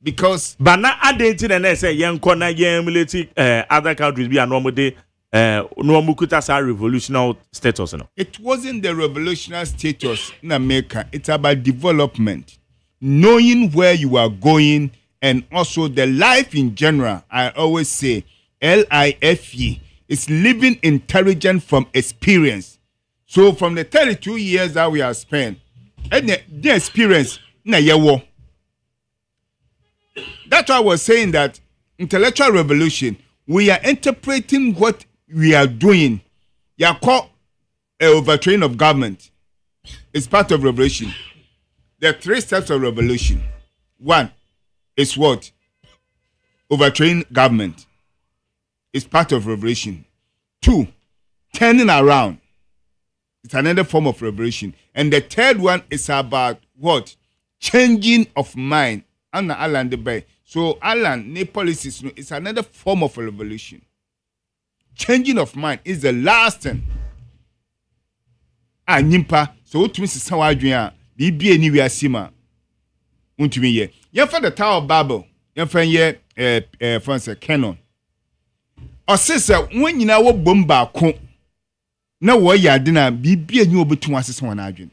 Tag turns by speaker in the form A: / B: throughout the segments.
A: because
B: but now identity and say young corner military other countries be a normal day normal kuta revolutionary status no.
A: It wasn't the revolutionary status in America. It's about development, knowing where you are going, and also the life in general. I always say LIFE is living intelligent from experience. So from the 32 years that we have spent, and the experience na yewo. That's why I was saying that intellectual revolution, we are interpreting what we are doing. You are called overthrowing of government. It's part of revolution. There are 3 steps of revolution. 1 is what? Overthrowing government. It's part of revolution. 2, turning around. It's another form of revolution. And the 3rd one is about what? Changing of mind. Anna Alan the Bay. So Alan, ne policies, it's another form of revolution. Changing of mind is the last thing. Nimpa. So what means is how I do be anywhere sima. Untumi ye. Yen for the Tower of Babel. Yen for ye France canon. Or sister, when you know what bomba con. Na wo ya dina bibia nyi obetu asese won adwen.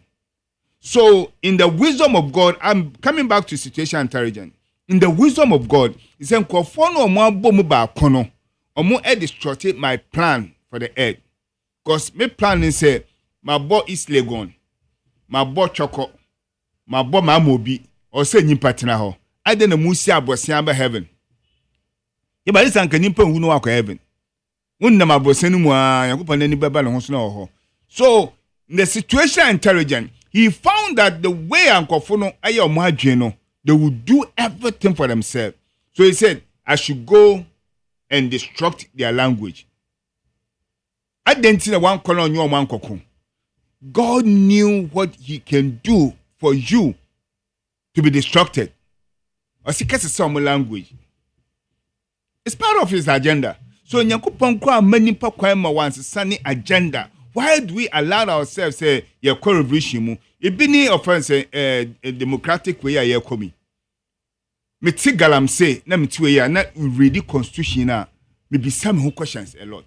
A: So in the wisdom of God, I'm coming back to situation intelligence. In the wisdom of God, he said nkofo no mo abomu ba kono omo e destroy my plan for the earth. Because my plan is say my bo East Legon, my bo Choko, my bo Mamobi or say nyimpa tena ho. I dey na musi abosia ba heaven. Ye ba listen kan nyimpa hu no akọ heaven. So, in the situation intelligent, he found that the way Ankofono Ayomajeno, they would do everything for themselves. So he said, I should go and destruct their language. I didn't see the one colon your one cocoon. God knew what he can do for you to be destructed. Or see, some language. It's part of his agenda. So Nyankopon kwa many pa kwan ma once sunny agenda. Why do we allow ourselves say ye revolution mu? E bi ni offense a democratic way ye komi. Me ti galam say na me ti we ya na read the constitution na me be some who questions a lot.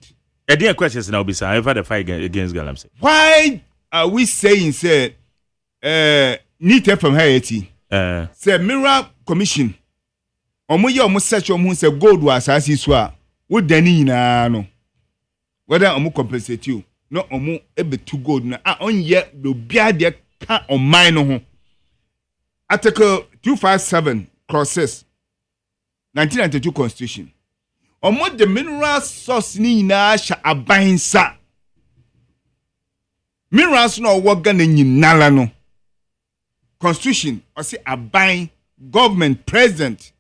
B: E dey questions now be sir over the fight against galam say.
A: Why are we saying say need help from Haiti? Say Mirror Commission. Omo ye omo search omo say gold was asasi so a wo dani na no whether omo compensate you no omo ebetu gold na onye do bia de ka on mine no ho. Article 257 clause 1992 constitution omo the mineral source ni na sha abansa minerals no wo Ghana nyinala no constitution or say aban government president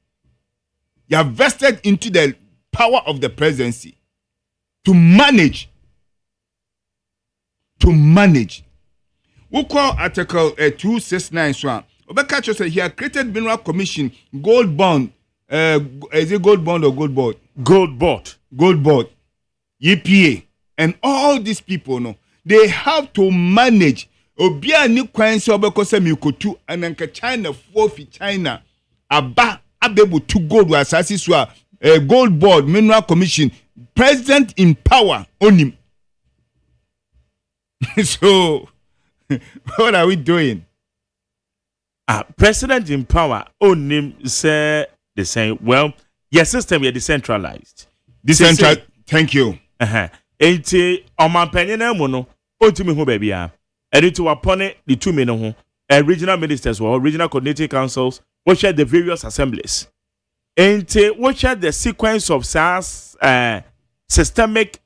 A: you are vested into the power of the presidency to manage. We call Article 269 so. Obeka said he had created mineral commission, gold bond. Is it gold bond or gold board?
B: Gold board. EPA. And all these people, no, they have to manage. Obia ni kwanse obeko se mikotu ananka China fofi China aba abebu to gold asasi so a gold board mineral commission president in power on him. So what are we doing? President in power on him say the same. Well, your system is decentralized.
A: Thank you.
B: Enti omanpenye mono otimi ho baby a edi to upon it the 2 million ho regional ministers or regional coordinating councils which are the various assemblies. Enti which are the sequence of SARS systemic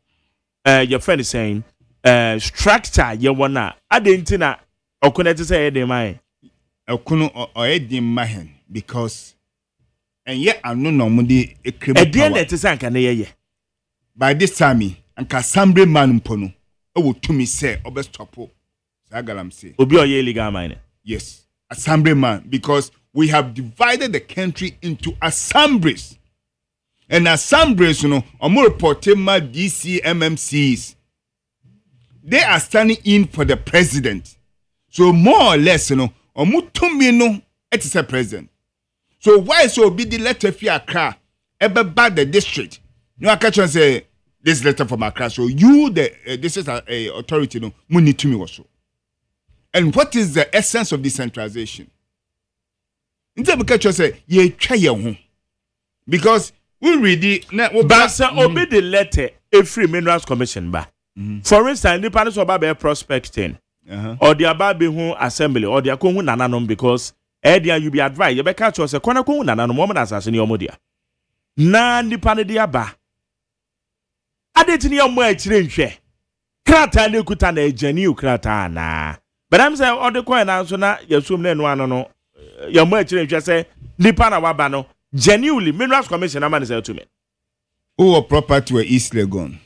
B: your friend is saying structure you wanna adenti na okuneti say dey mai
A: okuno oyedi mahen because and yet I know no mudi ekreba by this time and assembly man mpono e wo tumi say obestopo sagalam say
B: obi oye illegal mine.
A: Yes, assembly man, because we have divided the country into assemblies. And assemblies, you know, omo reporting ma DC MMCs. They are standing in for the president. So more or less, you know, omo tumi no it is a president. So why so be the letter fi Accra ever bad the district? No, I catch and say this letter from Accra. So you this is a authority no money to me also. And what is the essence of decentralization? Instead of catch and say ye try your home because we read it.
B: But sir, obey the letter. A free minerals commission ba. For instance, the panels about prospecting or the about who assembly or the akon nananom because Edia you be advised. You be catch us a corner kun nananom woman assassin your modia. Na the panel dia ba. Adetini your more children. Krata ne kuta na ejani krata na. But I'm saying all the coin answer na yasum ne no ano no. Your more children say the panel waba no. Genuinely minerals commission amani say to me.
A: Who property were East Legon.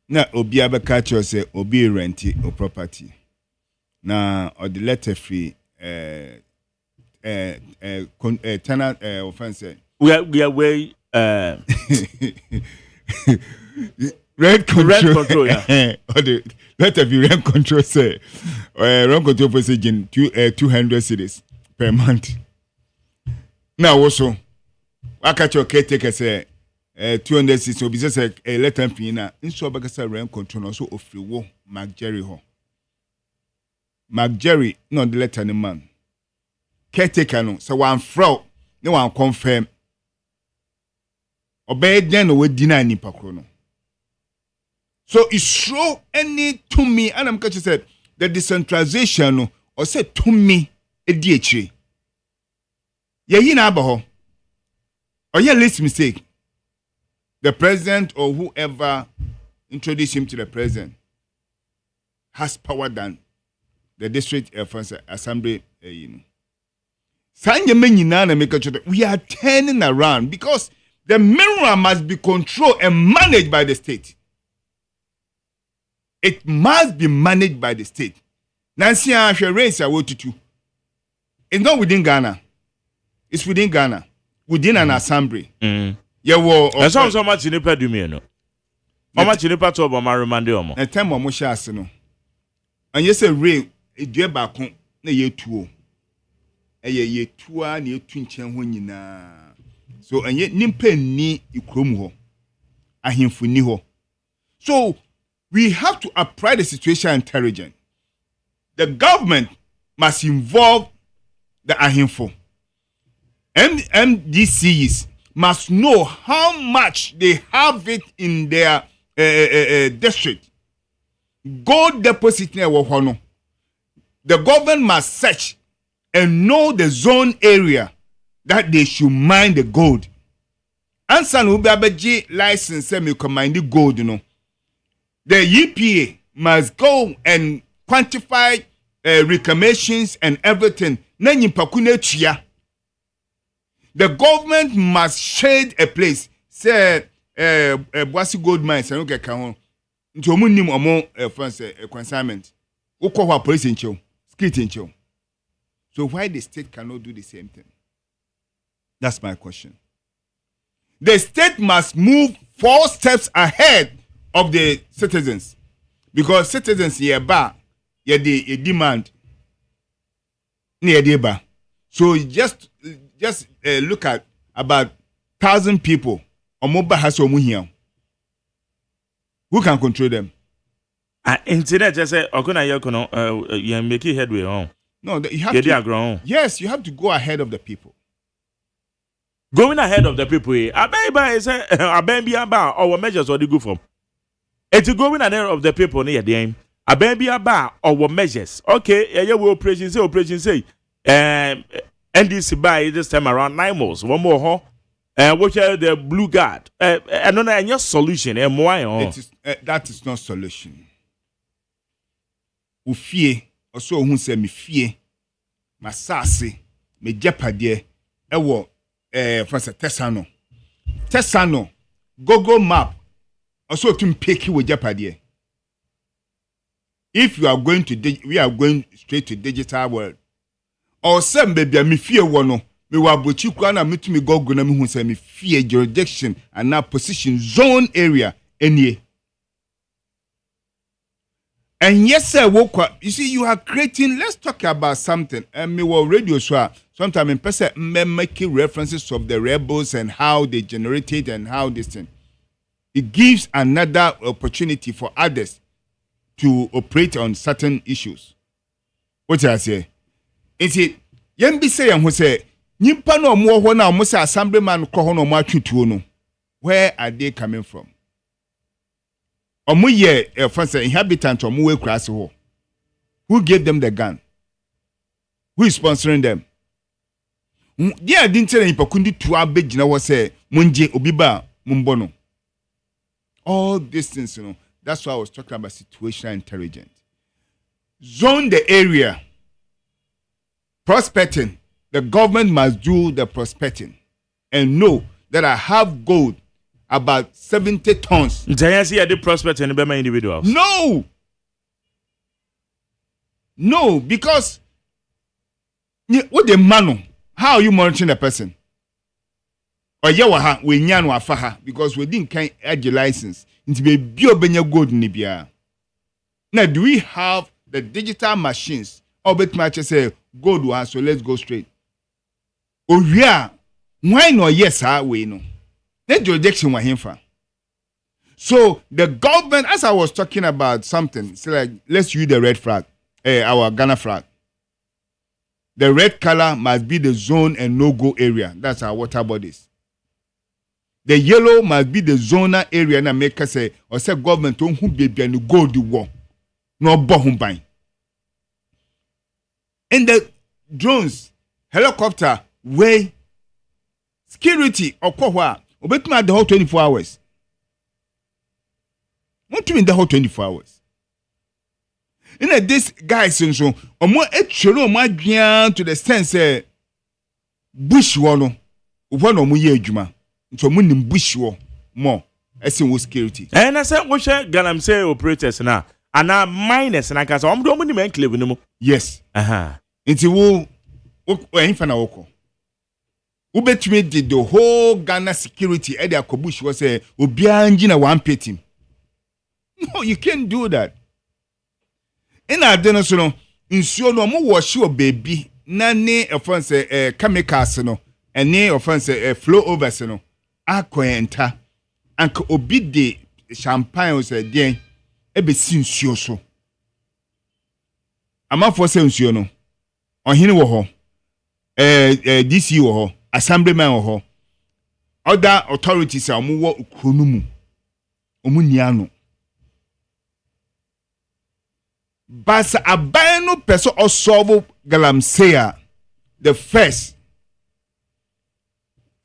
A: Na obi abeka cho say obi renti o property. Na or the letter free tenant offense.
B: We are way
A: rent control.
B: Yeah.
A: Or the letter free rent control say rent control for say 200 cedis per month. Now also I catch your caretaker say 206 so be say a letter free na inso bagasa rent control also ofri wo Mark Jerry ho. Mark Jerry no the letter ni man. Caretaker no so one fraud no one confirm. Obey den no we deny ni pakro no. So it show any to me and I'm catch said the decentralization no or say to me e di echi. Ye na aba ho. Or yeah, least mistake. The president or whoever introduced him to the president has power than the district assembly. We are turning around because the mineral must be controlled and managed by the state. It must be managed by the state. Nancy race it's not within Ghana. It's within Ghana. Within an assembly. Yeah, well,
B: that's so much in the pedumino. How much in the part of my remando?
A: A time of Moshe Asino. And yes, a ring, a dear back on a year two. A year 2 and year 20 when you na. So, and yet Nimpe ni Ukromo. A him for Niho. So, we have to apply the situation intelligent. The government must involve the Ahimfo. MDCs must know how much they have it in their district. Gold deposit near Wahono. The government must search and know the zone area that they should mine the gold. And San Ubabaji license semi command the gold, you know. The EPA must go and quantify reclamations and everything. Nanyi pakune chia. The government must shade a place. Say, Boissy gold mines and okay, can into munim among France consignment. Ukwa police in show, street in show. So why the state cannot do the same thing? That's my question. The state must move 4 steps ahead of the citizens, because citizens here bar, a demand near the bar. So just look at about 1,000 people on mobile has here. Who can control them?
B: Internet just say you make it headway on.
A: No, you have to. Yes, you have to go ahead of the people.
B: Going ahead of the people, I be about our measures or the good from. It's going ahead of the people near the aim. I be about our measures. Okay, yeah, we operation say. NDC by this time around 9 months. One more, which are the blue guard. And no, any solution.
A: That is not solution. Ufie, also who say me fear, masasi, me jeopardy, ewo, for Tessano, Google Map, also to pick you with jeopardy. If you are going to, we are going straight to digital world. Or some baby, me fear one, me wabuchi kwana me to me go na me who say me fear jurisdiction and now position zone area any. And yes, sir, you see, you are creating. Let's talk about something. And me will radio so sometimes in person making references of the rebels and how they generated and how this thing. It gives another opportunity for others to operate on certain issues. What I say? Is it Yembi say and who say Nipa no more na mo say assemblyman ko ho no mo atwetuo no. Where are they coming from? Omo ye fancy inhabitant omo we kura se ho. Who gave them the gun? Who is sponsoring them? Yeah, didn't tell nipa kundi to abegina wo say munje obi ba mumbo no. All these things, you know, that's why I was talking about situational intelligence. Zone the area. Prospecting. The government must do the prospecting and know that I have gold about 70 tons.
B: See the prospect and the individuals.
A: No, because what the man, how are you monitoring the person? Or yawaha we nyano afaha because we didn't can add your license into be biobenya gold nibia. Now do we have the digital machines? Or bet match say gold one, so let's go straight. Oh yeah, why no yes we no. That jurisdiction was him for. So the government, as I was talking about something, so like let's use the red flag, our Ghana flag. The red color must be the zone and no-go area. That's our water bodies. The yellow must be the zonal area and make us say or say government don't who baby and go the war. No bohum buying. In the drones, helicopter, way, security, or kohwa, obetuma the whole 24 hours. What do you mean the whole 24 hours? In this guy so omo etwere omo adwan to the sense bush wono wono omo ye adwuma. So munim bush wo more esin wo security.
B: And I said we share Ghana say operators na ana miners na kasa omo do omo ni enclave no mo.
A: Yes.
B: Aha.
A: Nti wo enfa na woko. Wo betumi did the whole Ghana security e dey akobush wo say obia ngina one pay team. No, you can't do that. In adeno so no nsuo no mo wash your baby na ne offense chemicals no ene offense flow over no akoyenta anka obi de champagne o se den e be si nsuo so amafo se nsuo no ohene wo ho DC wo ho assemblyman wo ho other authorities amu wo okunu mu omu niano basa abano peso osovo galamsea the first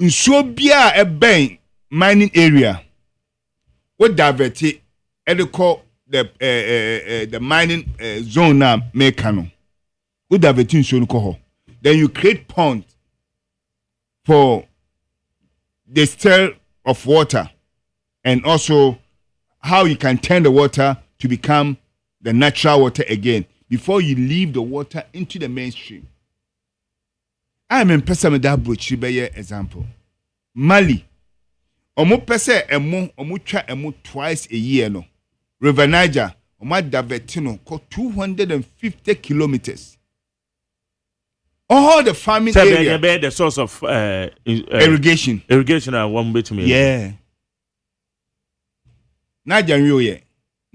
A: nsuo bia eben mining area what divert e dey call the mining zone na mekano what divert nsuo no ko then you create pond for the stir of water and also how you can turn the water to become the natural water again before you leave the water into the mainstream. I am in person that butchery by example. Mali. Omo pese omo twa emo twice a year no. River Niger, omo divertino ko 250 kilometers. All the farming area.
B: The source of
A: irrigation.
B: Irrigation are one bit to me.
A: Yeah. Niger ye.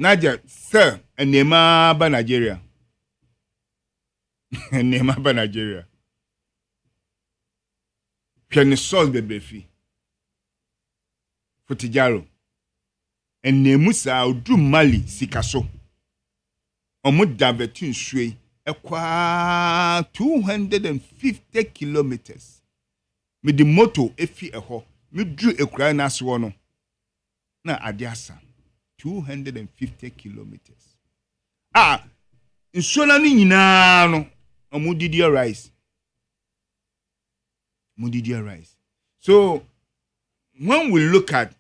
A: Niger, sir, and Nema ba Nigeria. Nema ba Nigeria. Can the source be befi? Fotijaro. And Nemusa udu Mali sikaso. Omo davetun shui ekwa 250 kilometers. Me the moto efi eho. Me dru ekura na so no. Na adiasa. 250 kilometers. Nsuo ni nyina no omudidi rice. So when we look at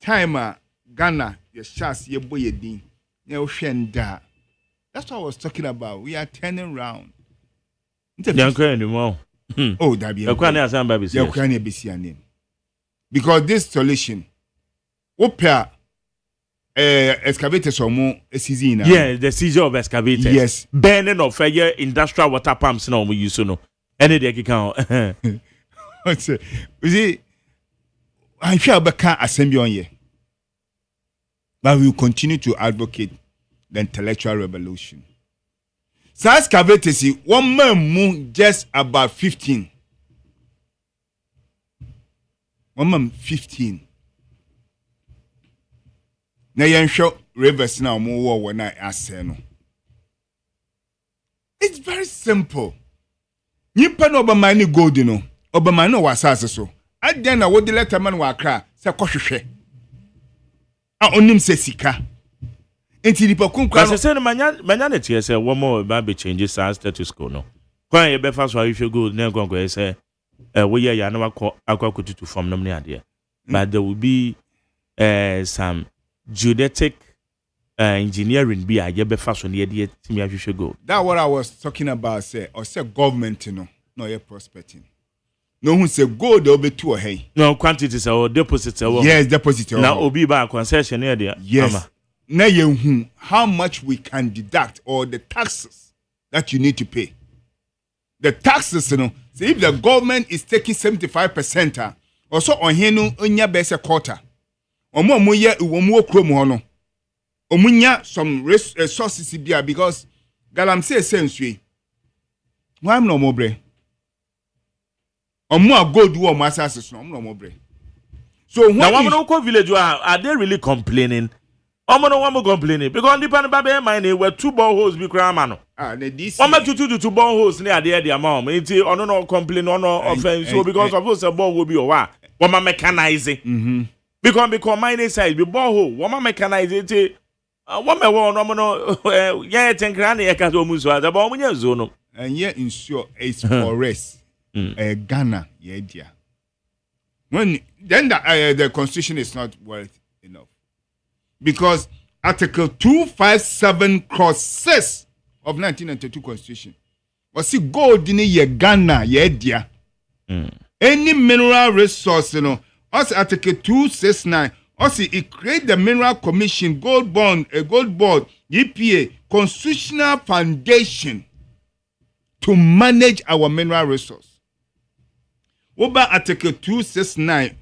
A: time Ghana, your shots, your boy, your ding, your friend, that's what I was talking about. We are turning around. Oh, that be because this solution, excavators or more season.
B: Yeah, the seizure of excavators.
A: Yes.
B: Burning of industrial water pumps now we use no. Any day kika.
A: You see, I'm sure I can't assembly on here. But we will continue to advocate the intellectual revolution. So excavators, one man moved just about 15. 1 man 15. Now you show rivers now more when I say no. It's very simple. Nipa no obama ni gold no. Obama no wasase so. Adan na wo de letterman wa kra se kohwehwe. A onim se sika. Enti nipa kunkwa
B: no. Say manya na tie say wo mo ba be change status quo no. Kwan ye be fa so ahwehwe gold na gongo say wo ye ya na akwakututu from nom ne ade. But there will be some geodetic engineering be a be fa so ne ye timi ahwehwe gold.
A: That what I was talking about say or say government no ye prospecting. No who say gold obe to hey.
B: No quantities or deposits or
A: yes, deposit.
B: Now obi ba concession here there.
A: Yes. Now you how much we can deduct or the taxes that you need to pay. The taxes, you know, so if the government is taking 75%, also on here no onya be say quarter. Omo ye omo krom ho no. Omunya some resources here because galam say sense why am no more bre. Omo gold wo mo asase no no more bre. So
B: now one no village are they really complaining? Omo no one complaining because the babe mine were 2 boreholes be krama no.
A: The DC.
B: Omo two boreholes near the amount. Enti ono no complain ono offense so because of course a borehole be o wa. One mechanize. Because mine side be borehole. One mechanize it. One me wo no yeah 10 grand e ka so mu so ada ba omunya zo no.
A: And yet ensure it's for us. Ghana yeah dia. When then the constitution is not worth enough. Because Article 257 cross 6 of 1992 Constitution was see gold in ye Ghana ye dia. Any mineral resource, you know, also Article 269, also it create the Mineral Commission, gold bond, a gold board, EPA, constitutional foundation to manage our mineral resource. Over Article 269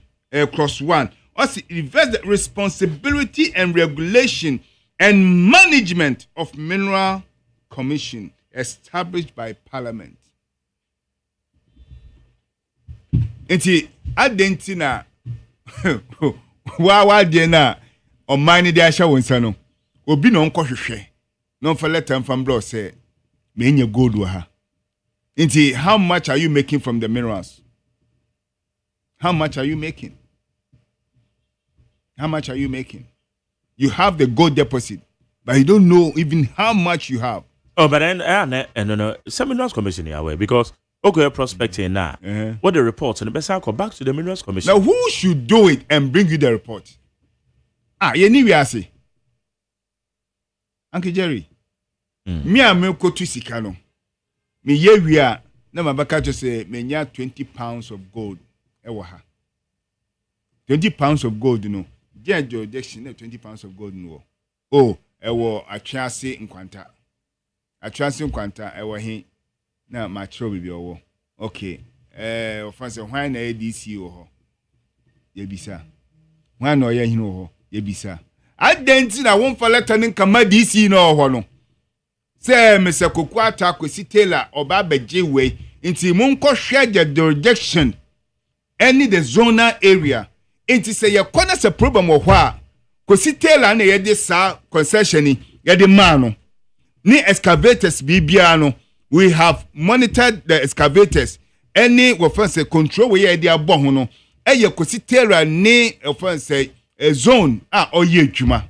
A: cross 1. Also, it invests the responsibility and regulation and management of Mineral Commission established by Parliament. Enti adentina wa de na o mine de ahya wonsa no obi no nkɔhwehwɛ no for let them from blow say me nya gold wa ha. Enti how much are you making from the minerals? How much are you making? How much are you making? You have the gold deposit, but you don't know even how much you have.
B: Oh, but then no. Some Minerals Commission here away because okay, prospecting now. What the reports and the best go back to the Minerals Commission.
A: Now, who should do it and bring you the report? You need to say, Uncle Jerry. Me a me ko tu sika no. Me ye wi a na mabaka to say me nya 20 pounds of gold. Ewa ha. 20 pounds of gold no. Jurisdiction 20 pounds of gold no. Oh, ewo atwase nkwanta. Atwase nkwanta ewo he na matro bibi owo. Okay. Ofanse hwan na ADC ho. Ye bisa. Hwan na oye hinu ho. Ye bisa. Adenti na won fa letter nin kama DC no ho no. Say Mr. Kokwata Kwesi Taylor oba beje we nti mun ko hwe the jurisdiction any the zonal area. Enti say ye kona se problem wo ho a Kwesi Taylor na ye de sa concession ni ye de ma no ni excavators bibia no we have monitored the excavators any offense control we ye de abo ho no ye Kwesi Taylor ni offense a zone oye adwuma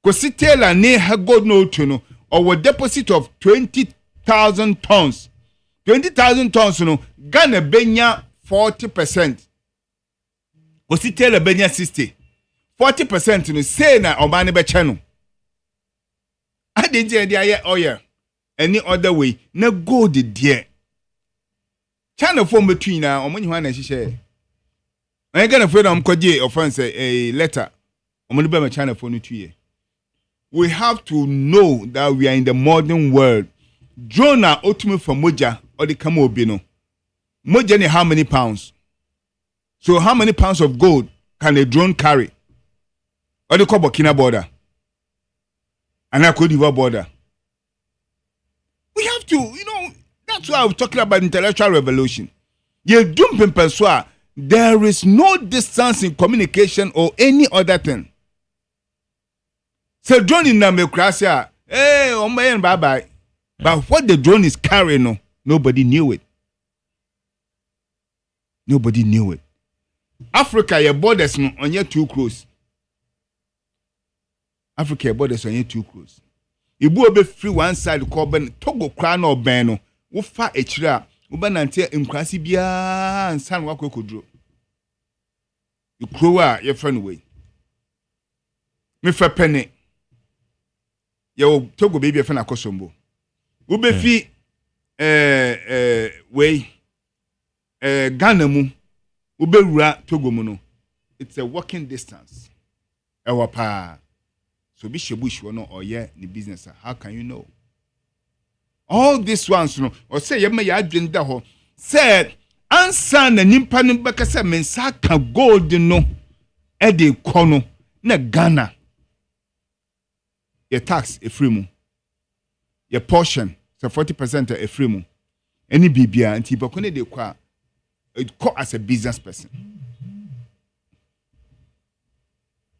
A: Kwesi Taylor ni ha gold no to no or deposit of 20,000 tons 20,000 tons no Ghana benya 40%. Kwesi Taylor benya 60. 40% no say na obane be che no. Adije dia ye oil. Any other way na gold there. China form between na omonyi hwan na hihye. I Ghana for am kwaje offense a letter. Omoni be ma China for no 2 year. We have to know that we are in the modern world drone na otumi for moja or the come obi no. Moja ni how many pounds? So how many pounds of gold can a drone carry? Or the Burkina border? And a Cote d'Ivoire border? We have to, that's why I'm talking about intellectual revolution. You don't persuade. There is no distance in communication or any other thing. So drone in democracy, bye bye. But what the drone is carrying, no, nobody knew it. Nobody knew it. Africa, your borders on your too close. Africa, your borders on your too close. Ibu be free one side called Togo crown or Beno. Ufa echira. Ubanante imkrasi bia and san wako kudro. You crow your friend way. Me fa penny. Yo Togo baby friend akosombo. Ube fi way Ghana mu ube rura Togo mu no. It's a walking distance. Ewa pa. So be shebush no or yeah the business. How can you know? All these ones, or say you may adwin da ho. Said ansa na nimpa no beka se mensa ka gold no e de kono na Ghana. Your tax a free mu. Your portion so 40% a free mu. Any bibia anti bokone de kwa it call as a business person.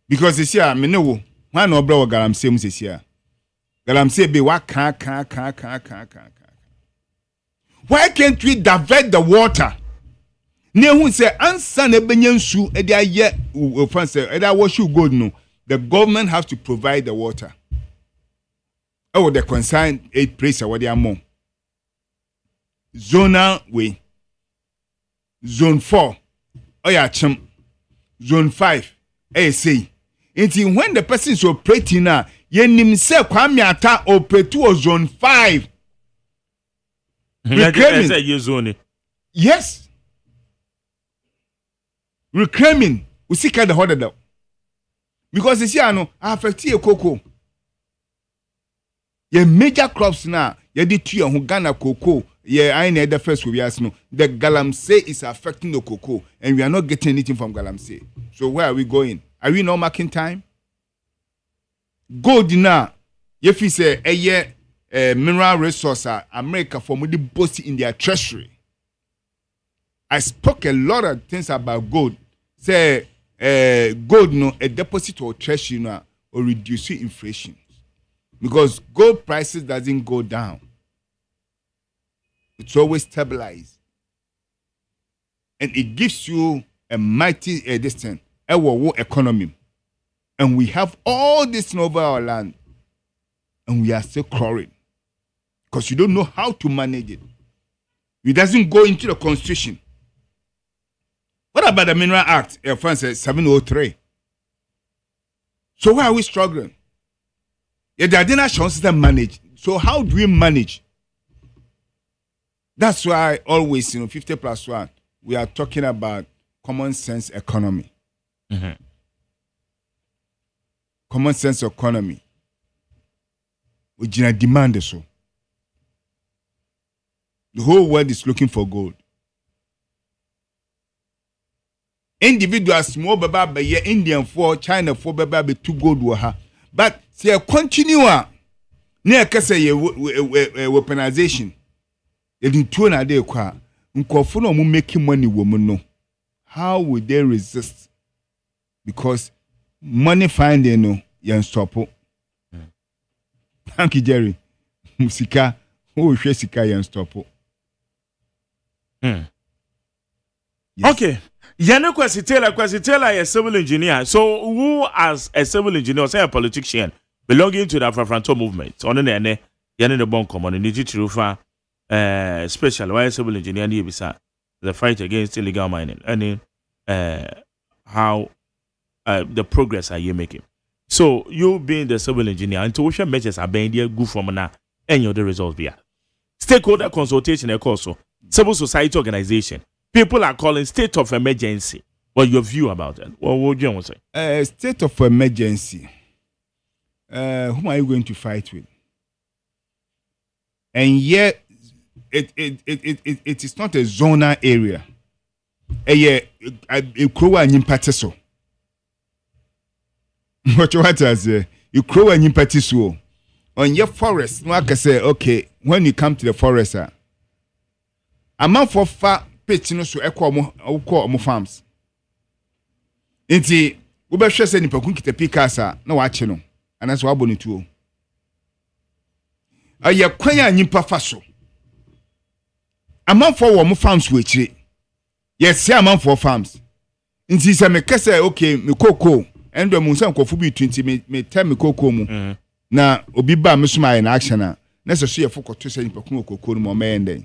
A: Because this year me know one no bro galamsey mu this year. Galamsey be wa ka. Why can't we divert the water? Ne hu say ansa na benya nsu e dey aye France e dey wash you gold no. The government has to provide the water. Oh, the concerned 8 place what they are more. Zonal way. Zone 4. Oh yeah, chum. Zone 5. say. Until when the person is operating now, ye nimse kwame ata operate to zone 5. Reclaiming. Yes. Reclaiming. We see kind of harder though. Because this year no affect ye cocoa. Ye major crops now, ye di tuya hu Ghana cocoa, ye I need the first we ask no. The galamsey is affecting the cocoa, and we are not getting anything from galamsey. So where are we going? Are we not marking time? Gold now, if you say a year mineral resource America for the boast in their treasury. I spoke a lot of things about gold. Say gold no a deposit or treasury no or reducing inflation. Because gold prices doesn't go down. It's always stabilized. And it gives you a mighty distance, a war economy. And we have all this over our land. And we are still crawling. Because you don't know how to manage it. It doesn't go into the constitution. What about the Mineral Act? France says 703. So why are we struggling? Yeah, the national system manage. So how do we manage? That's why always, 50+1, we are talking about common sense economy. Mm-hmm. Common sense economy. We demand so. The whole world is looking for gold. Individuals, small baba be Indian for China for baba be 2 gold waha. But see a continue near kase weaponization. They do 2 na day kwa. Nkofo mu making money woman no. How would they resist? Because money finding no yan stop. Thank you, Jerry. Musika who sika yan stop.
B: Yes. Okay. Yano Kwesitela is a civil engineer. So who as a civil engineer, say a politician belonging to the Afro-Franco movement, on the bon common in the special why civil engineer the fight against illegal mining and how the progress are you making? So you being the civil engineer, intuition measures are being there good from now and the results be. Stakeholder consultation also civil society organization. People are calling state of emergency. What your view about it? What would you want to say?
A: State of emergency. Whom are you going to fight with? and yet it is not a zonal area. A crow and impatiso. What I say? You crow and impatiso. On your forest, no, I can say, okay, when you come to the forest, a man for far pitch no so equal more farms. Inti, we be sure say ni pakun kita pikasa na wache no, anaso aboni tuo. Aye kwanya nyimpa fa so. A man for wo farms we chire. Yes, a man for farms. Inti se me kase okay, me koko, endo mu nsan kofu bi 20 me tell me koko mu. Na obi ba me suma in action na so so ye fokoto say ni pakun koko no mo mende.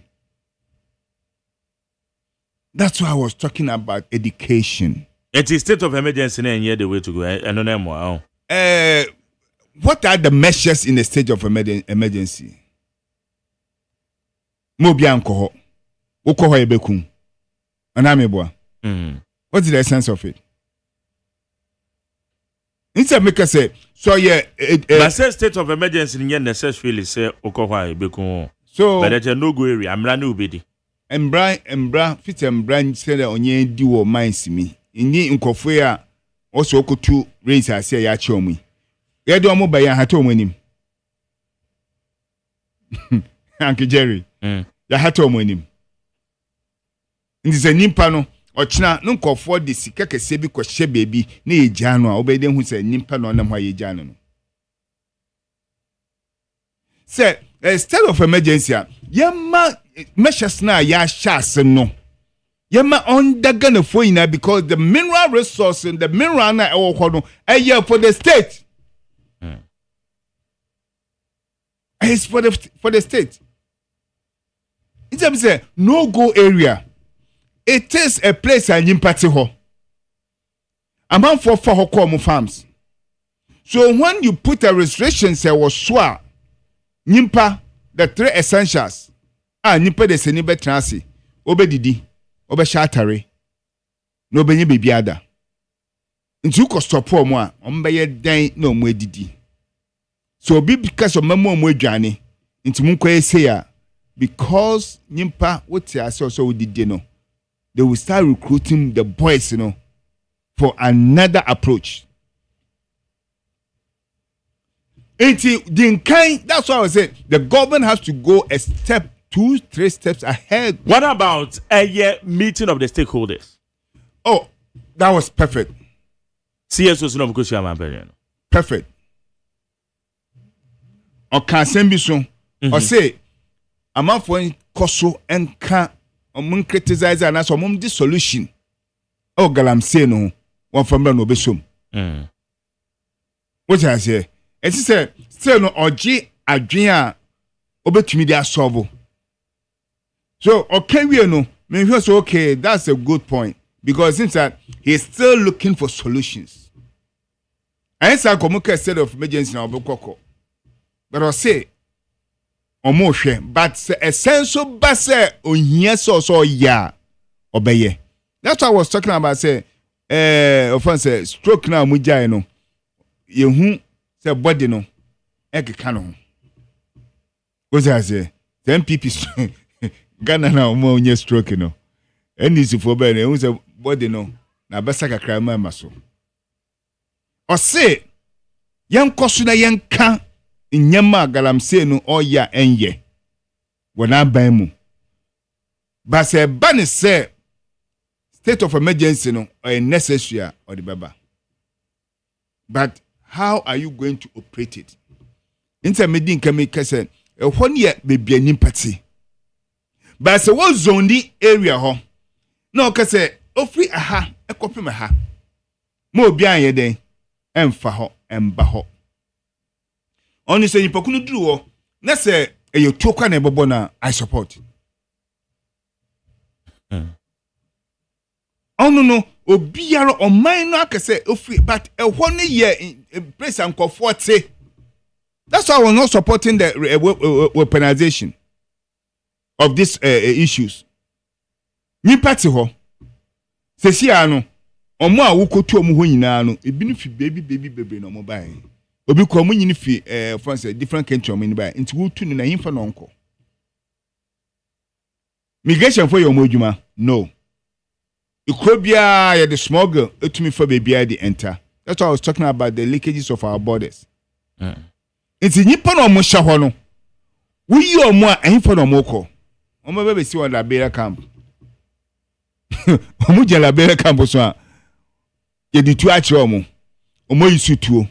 A: That's why I was talking about education.
B: It is state of emergency and yet the way to go. I don't know more.
A: What are the measures in the state of emergency? Mobi anko ho ebekum. Anameboa. What's the essence of it? Instead make us say so yeah.
B: But say state of emergency in necessarily say okoho ebekum. So but that's a no go area. I'm running ubedi. Embra fit embra say that onye di wo minds me. Inni nkofo ya also okotu raise ase ya che omu. Ye do omo bayan hata omu nim. Uncle Jerry. Ya hata omu nim. Ndi se nimpa no ochina no nkofo de sika kese bi kwhye bebi na yegya no a obede hu se nimpa no na hwa yegya no. Say state of emergency yema measures na ya shase no. Yema undergone for ina because the mineral resource and the mineral na ewo kono for the state. It's for the state. It's a no go area. It is a place and impati ho. Among for hokom farms. So when you put a restriction say was swa nimpa the three essentials nimpa de seni betrasi obedidi obe shatare no benye bebiada nti uko stop omo a ombeye dan na omo edidi so obi because of memo omo adwane nti munko ese ya because nimpa wote ase so odidi no they will start recruiting the boys for another approach. That's why I was saying the government has to go a step 2-3 steps ahead. What about a meeting of the stakeholders?
A: Oh, that was perfect.
B: CS no because
A: perfect. O can send me so. Or say a man for koso and can criticize and ask this solution. Oh, galam say no one from no besum. What I say? And she said, still no oji adrian obetumi dia solve. So okay we no me feel so okay, that's a good point because since that he's still looking for solutions. And say komuka state of emergency na obekoko. But I say omo hwe but essential base ohia so ya obeye. That's what I was talking about say offense stroke na mujai no yehu say body no ekeka no. What I say? The MPP Ghana na omo onye stroke no. Any for be na say body no na besa kakra ma so. O say yen koso na yen ka nyama galamse no oya enye. Wona ban mu. But say ban say state of emergency no or necessary or the baba. But how are you going to operate it? Intermediate can make say a 1 year baby an empathy. But say what zone the area ho? No ka say ofri aha e kopim ha. Mo bia ye den emfa ho emba ho. Oni say nipakunu duru ho na say e yo tokwa na ebobo na I support. No, obiara oman no akese ofri but a 1 year in place and comfort say. That's why we're not supporting the weaponization of these issues. Ni party ho. Se si ano omo a wokotu omo ho nyina no ebi no fi baby no mobile. Obi ko omo nyini fi France different country omo ni ba nti wotu no na himfa no nko. Migration for your mojuma. No. Ikrobia, the small girl, to me for baby I enter. That's why I was talking about the leakages of our borders. It's in Nippon or Mushahono. We you are more and for no moko. Omo baby see on Liberia camp. Omuja Liberia camp so. Ye di tu achi omo. Omo yisu tuo.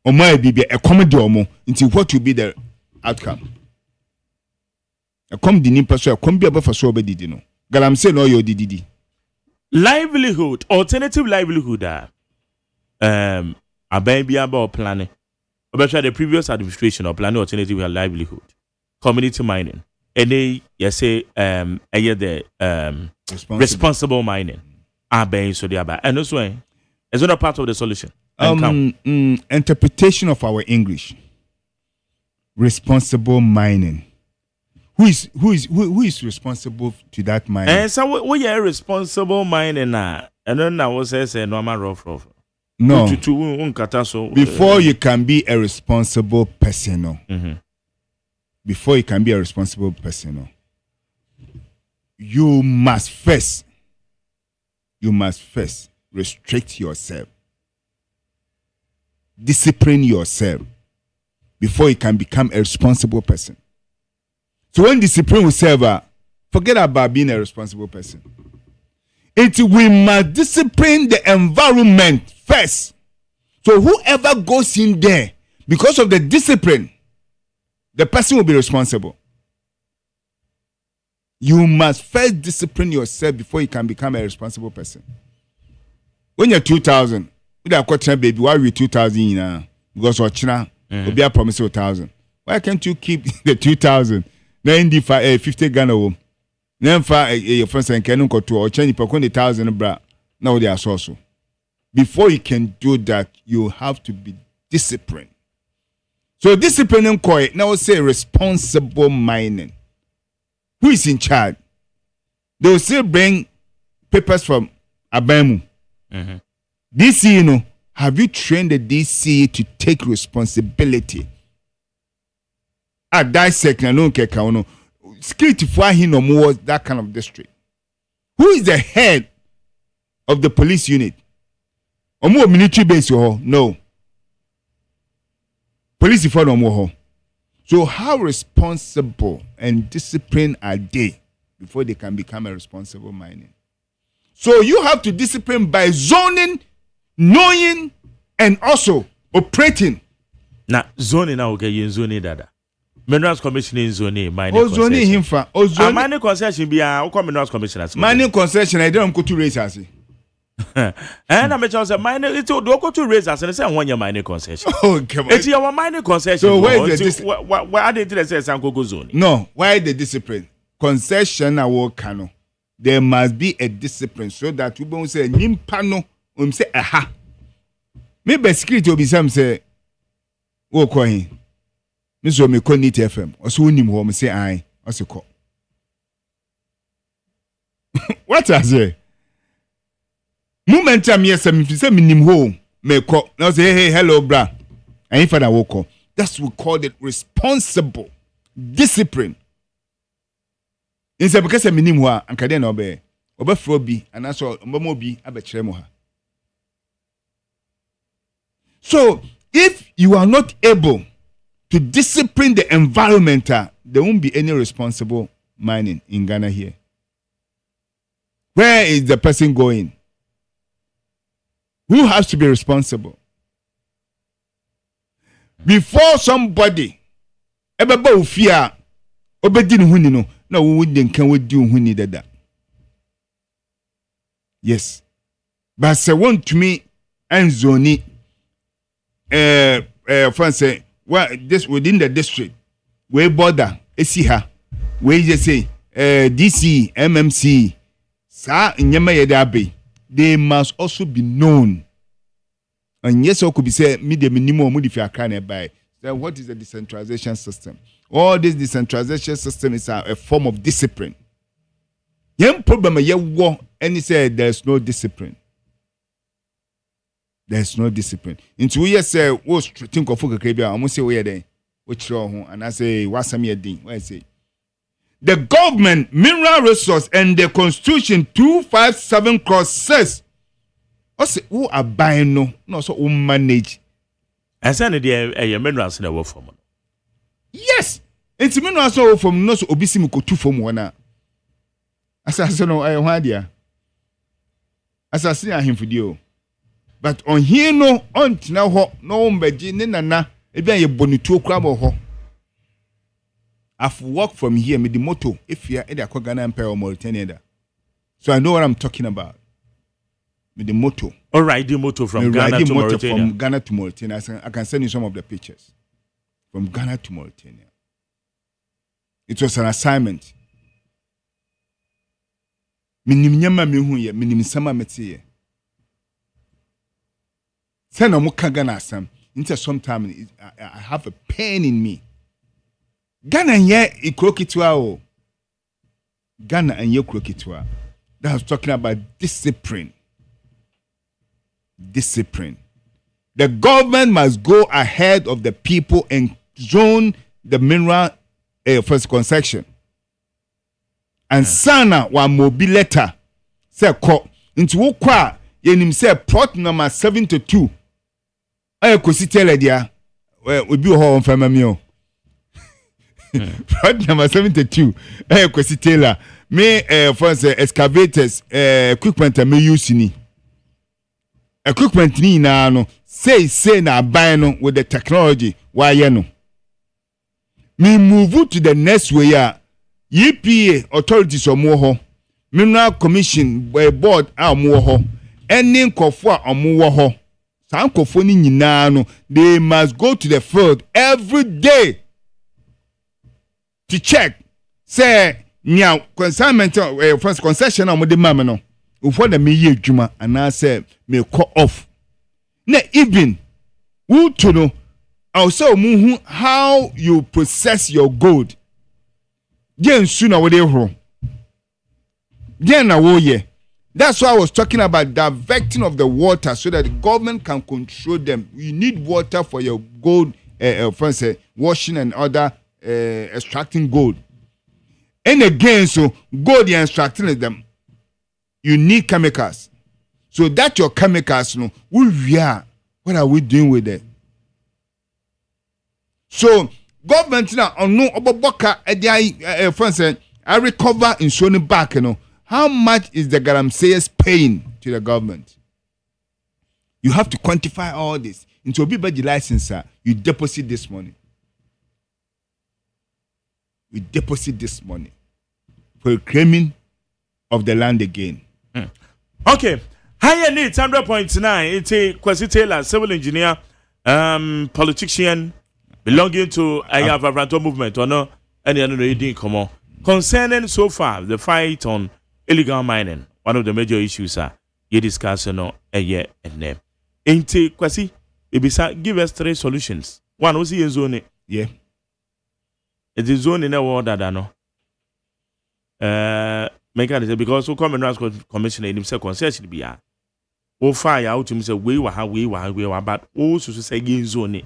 A: Omo ebibia e comedy omo. Until what will be the outcome? A come the nimpa so a come be able for so obedi no. Galam say no yo didi.
B: Livelihood, alternative livelihood. A baby about planning. About the previous administration or planning alternative livelihood. Community mining. And they say the responsible mining. So they are and also it's not a part of the solution.
A: Interpretation of our English. Responsible mining. Who is responsible to that mining?
B: And so we are responsible mining now. And then I was saying normal rough.
A: No. Before you can be a responsible person, before you can be a responsible person, you must first restrict yourself, discipline yourself before you can become a responsible person. So when discipline will serve, forget about being a responsible person. We must discipline the environment first. So whoever goes in there, because of the discipline, the person will be responsible. You must first discipline yourself before you can become a responsible person. When you're 2000, with a quarter baby, why are we 2000 because of China will be a promise of 1,000. Why can't you keep the 2,000? 50 Ghana home. Then for your friends and can go to or change per 1,000 bra. Now they are so. Before you can do that, you have to be disciplined. So disciplining koi now say responsible mining. Who is in charge? They will still bring papers from Abemu. DC, have you trained the DC to take responsibility? Dissect and no keka security for him no more that kind of district. Who is the head of the police unit? Or more military base no. Police for no more. So how responsible and disciplined are they before they can become a responsible mining? So you have to discipline by zoning, knowing, and also operating.
B: Now zoning now okay you zoning dada. Minerals Commission in zone mining.
A: Zoning him for
B: mining concession be a minerals commission.
A: Mining concession I don't go to raise as.
B: And I mentioned say mining it do go to raise as and say 1 year mining concession.
A: Oh come on.
B: It's your mining concession.
A: So where is the
B: why are they say go zone?
A: No, why the discipline? Concession our cano. There must be a discipline so that we won't say nimpano say aha. Maybe security will be some say wo coin. Miso me call Nit FM. Oso unim ho me say I. Oso call. What I say? Momentum yes me say me nim ho me call. Now say hey hello bra. And if I walk call. That's we call it responsible discipline. Inse because me nim ho anka dey na obefro bi anaso mbamo bi abekire mo ha. So if you are not able to discipline the environment, there won't be any responsible mining in Ghana here. Where is the person going? Who has to be responsible? Before somebody ever bo fear obedin huni no na wo den kan wodi huni dada. Yes. But say want to me and zoni France well, this within the district, we border, Esiha, we just say, DC, MMC, Sa, Nyama they must also be known. And yes, I could be said, the minimum if can buy. So what is the decentralization system? All this decentralization system is a form of discipline. Young problem, and he said there's no discipline. There's no discipline. Into we say, what's think of Fuka Kabia? I must say, where they, which and I say, what's some year ding? Why I say, the government, mineral resource, and the Constitution 257 clause says, "Ose who are buying no so who manage."
B: And send the minerals in the world for money.
A: Yes, it's minerals so from no so obisi mu kotu from wana. Asase no I ho dia. Asase ahim fudio. But on here no on tina ho no mbeji ne nana ebi an ye bonitu okura mo ho. I've walked from here with the moto if you are either Ghana Empire or Mauritania. So I know what I'm talking about. With the moto.
B: All right, the moto from Ghana to Mauritania.
A: From Ghana to Mauritania. I can send you some of the pictures. From Ghana to Mauritania. It was an assignment. Minim nyama mehu ye, minim sama meti ye. Send no muka Ghana asam. Into sometime I have a pain in me. Ghana ye ikrokitwa o. Ghana and ye krokitwa. That was talking about discipline. Discipline. The government must go ahead of the people and zone the mineral first concession. And sana wa mobileta say ko into wokwa yenim say plot number 72. Kosi tell dia we bi ho on fama mi o. Plot number 72. Kosi Taylor me for say excavators equipment me use ni. Equipment ni na no say na buy no with the technology why no. Me move to the next way ya. EPA authorities omo ho. Mineral Commission board omo ho. Any nkofo omo ho. Sa nkofo ni nyina no they must go to the field every day to check say nya consignment first concession omo de mam no before the me ye adwuma and say me call off na even who to know also how you process your gold gen sooner we dey horo gen na wo ye. That's why I was talking about diverting of the water so that the government can control them. You need water for your gold for instance, washing and other extracting gold. And again, so gold you're extracting them, you need chemicals. So that your chemicals, we are. What are we doing with it? So government now on no oboboka for instance, I recover in showing back, how much is the galamseyers paying to the government? You have to quantify all this. Into a big licenser, you deposit this money. We deposit this money for the claiming of the land again.
B: Okay. Higher needs 100.9. It's a Kwesi Taylor, civil engineer, politician belonging to Ayavaranto movement or no any other reading come on. Concerning so far the fight on illegal mining, one of the major issues are you discuss a year and name. Ain't Kwesi? Give us 3 solutions. One was the zone.
A: Yeah.
B: It is zone in a world that I know. Make it because so come and ask commissioner himself concession be a fire out to him say we were but also say ye zone.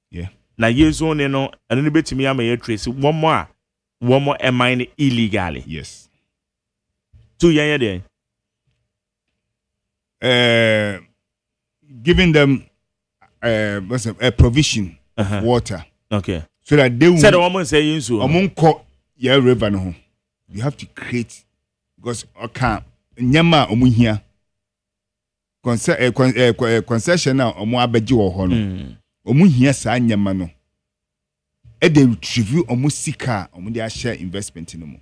A: Yeah.
B: Now ye zone no and any bit to me I may trace one more and mine illegally.
A: Yes.
B: 2 years there.
A: Giving them a provision of water.
B: Okay.
A: So that they will
B: said the woman saying so.
A: Among your river no. You have to create because nyama omu here. Concession now omu abeji wo ho no. Omu here sa nyama no. E dey retrieve omu sika omu dey share investment no mo.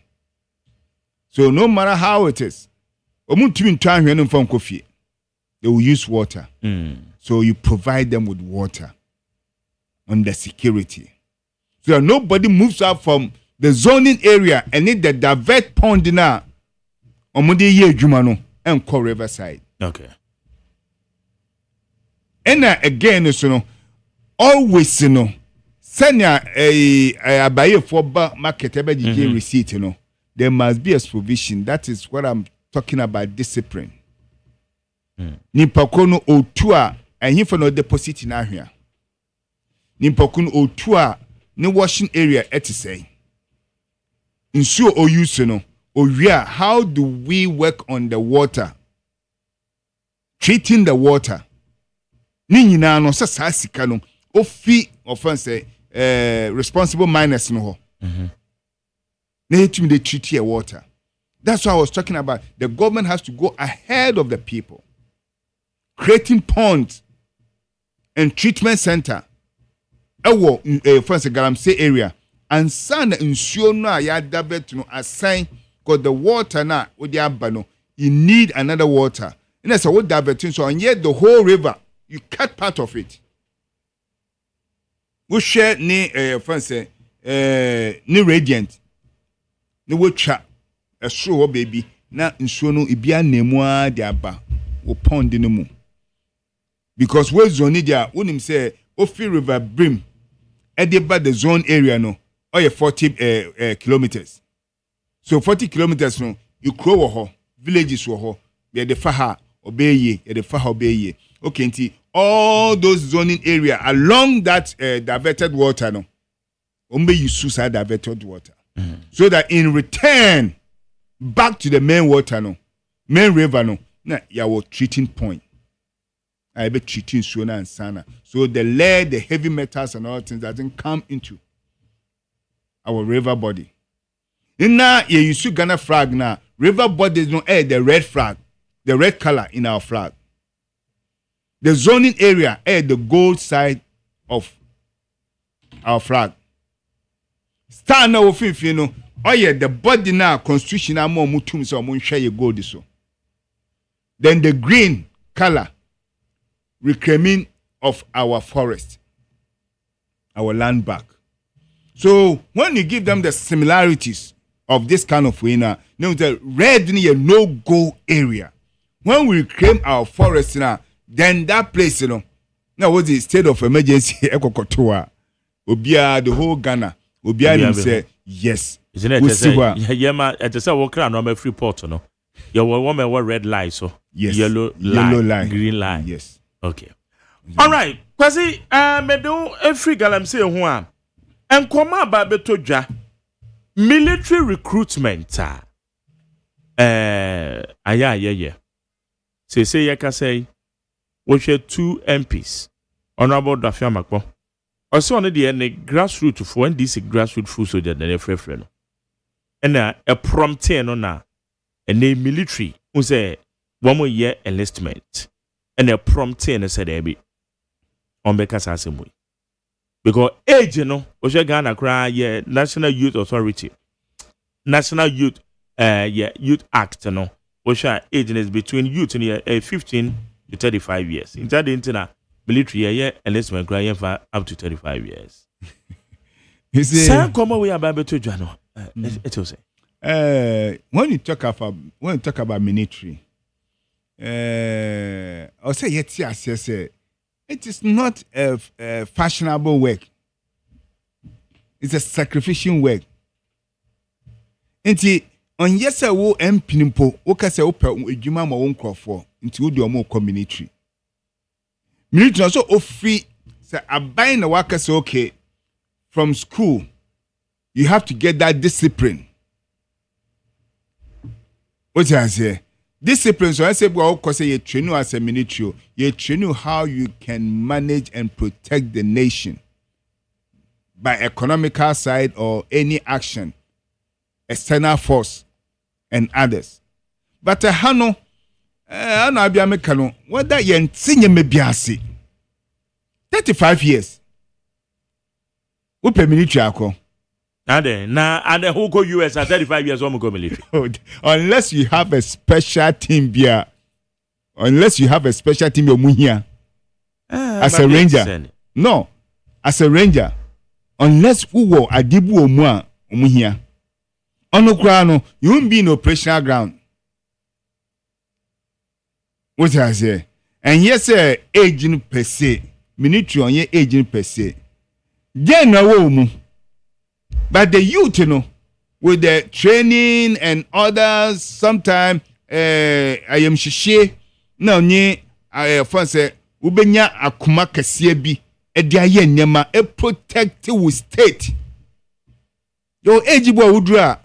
A: So no matter how it is, omu tumi ntwa hwe no mfa nkofie. They will use water. So you provide them with water on the security. So that nobody moves out from the zoning area and need the divert pond now. Omudi ye jumano and call riverside.
B: Okay.
A: And again, so always send a buyer for market receipt, there must be a provision. That is what I'm talking about, discipline. Nimpakono otua and him for no deposit in here. Nimpakono otua no washing area say. nsuo o use no owia how do we work on the water treating the water ni nyina no sa sika no ofi offense responsible miners no ho na etumi dey treat your water. That's what I was talking about. The government has to go ahead of the people, creating ponds and treatment center for instance Galamsey area and san nsuo no ya dabet no assign because the water na with the abano you need another water. And that's what dabet so and yet the whole river you cut part of it. We share ni for instance ni radiant ni we cha esoro baby na nsuo no ibia nemu a de aba wo pond no mu because we zone dia unim say ofi river brim edeba the zone area no or 40 kilometers. So 40 kilometers no you crow ho villages wo ho be the faha obeye the faha obeye. Okay nti all those zoning area along that diverted water no ombe use that diverted water so that in return back to the main water no main river no na yawo treating point I be treating sona and sana so the lead the heavy metals and all things doesn't come into our river body. In na ye use Ghana flag na river bodies no the red flag the red color in our flag. The zoning area the gold side of our flag. Star na ofinfin no the body now constitution amo mutum so mo nhwe ye gold so. Then the green color reclaiming of our forest, our land back. So when you give them the similarities of this kind of way now, the red no go area. When we reclaim our forest now, then that place now was the state of emergency ekokotoa. Obia the whole Ghana. Obia say yes.
B: Isn't it? Yema at the Walker no free port no. You woman what red line so
A: yes.
B: Yellow line, green line.
A: Yes.
B: Okay. All right. Kwasi medo every Galamsey ho a enkoma ba betodwa military recruitment yeah. Say yaka say we share 2 MPs honorable Dafia Makpo. Also on the grassroots for NDC grassroots food soldier than a friend. And a prompting no na and a military who say 1 more year enlistment and a prompting said ebi on because assembly because age no we shall Ghana cry yeah National Youth Authority National Youth Youth Act no we shall age is between youth and 15 to 35 years in that internet military enlistment cry for up to 35 years.
A: You see,
B: come away about to Jano. It will say
A: when you talk about military, I'll say yes, it is not a fashionable work. It's a sacrificial work. Inti on yesa wo empinimpo wo kase wo pa edwuma ma wo nkrofo nti wo de omo community. Military also ofri say aban na wakase okay from school you have to get that discipline. What you say? Discipline so I say because you train you as a military, you train you how you can manage and protect the nation by economical side or any action, external force and others. But hano ana bia meka no whether ye ntinye mebiase 35 years. Who pay military akọ?
B: And who go US at 35 years or go military?
A: Unless you have a special team bia. Unless you have a special team here. As a ranger. No. As a ranger. Unless who wo adibu omu here. Ono kra no, you won't be in operational ground. What I say? And yes, aging per se. Military on your aging per se. Then no but the youth, you know, with the training and others, sometimes I am shishi. No, ni I fancy ubenya akuma kasiye bi ediaye nyama e protect with state. Your age boy udra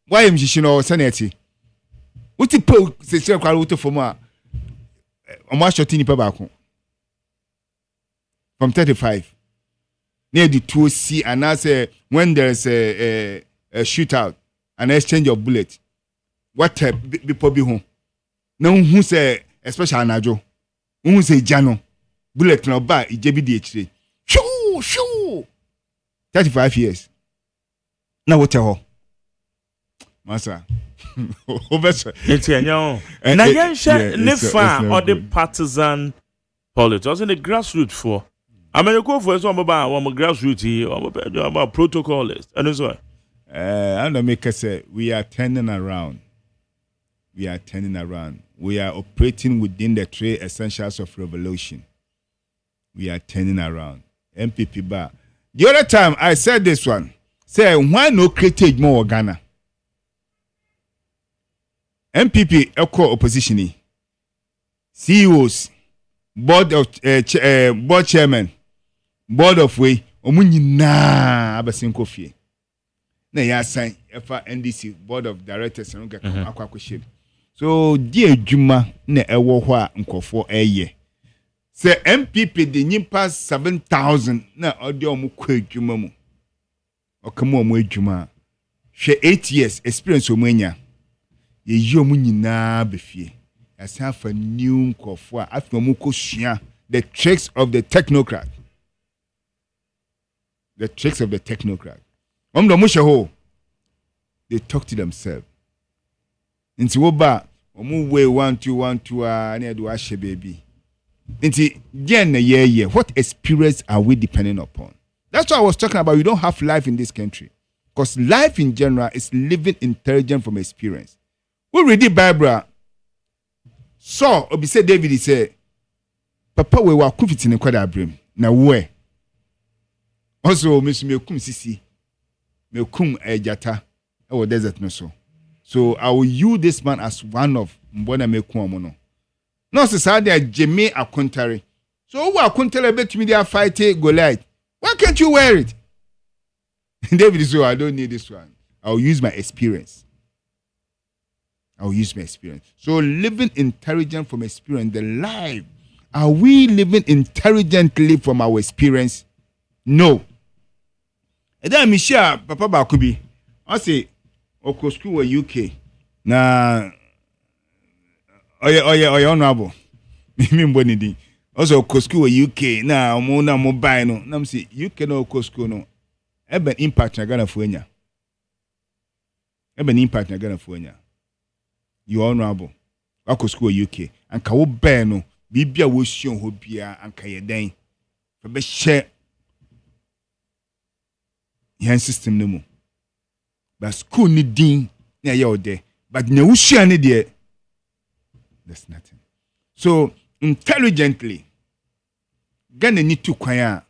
A: why am she no senate what ti po se se kwa what for ma omo shoti ni pa ba ko from 35 near the 2C and I say when there's a shootout an exchange of bullets what be probably home no who say especially anajo who say jano bullet no ba ijebi di echire shoo 35 years na what ho masa over
B: it's enyo na yen share ne fa or the partisan politics also the grassroots for America for so about grassroots here about protocols and so
A: I don't make us say we are turning around. We are operating within the three essentials of revolution. We are turning around. MPP bar. The other time I said this one. Say why no create more Ghana? MPP equal opposition. CEOs, board chairman, board of way. Omunyi na abasin kofi. Na ya sign efa NDC board of directors no ga akwakwahye. So di adwuma na ewo ho a nkofo eye. Say MPP de nyimpa 7,000 na odi omu kwa adwuma mu. Okamu omu adwuma. Hwe 8 years experience omu anya. Ye yi omu nyina befie. Asa fa new nkofo a afi omu kosua the tricks of the technocrat. The tricks of the technocrat. They talk to themselves. Inti woba omu way 1 2 na do ashe baby. Inti gen na ye what experience are we depending upon? That's what I was talking about. We don't have life in this country. Because life in general is living intelligent from experience. We read the Bible. So obi say David he say papa we wa kufiti ne kwada abram na we. Also me kum sisi me kum ejata e desert no so I will use this man as one of mbona me kum omo no se sa dey Jimmy Akontare so who Akontare betumi dey fight Goliath, why can't you wear it? David so I don't need this one. I will use my experience. So living intelligent from experience, the life, are we living intelligently from our experience? No. And then Michelle, Papa Bakubi, I say, Oko school in UK. Na, oye, honorable. Also, Oko school in UK. Na, Mona mobile no. Na, say UK no Oko school no. Eben impact na Ghana fuenya. You honorable. Oko school in UK. Anka wo ben no. Bibia wo sion ho bia anka ye den. Fa be share yan system no mu. But school ni din na ye ode. But na wushia ni de there's nothing. So intelligently Ghana need to kwaya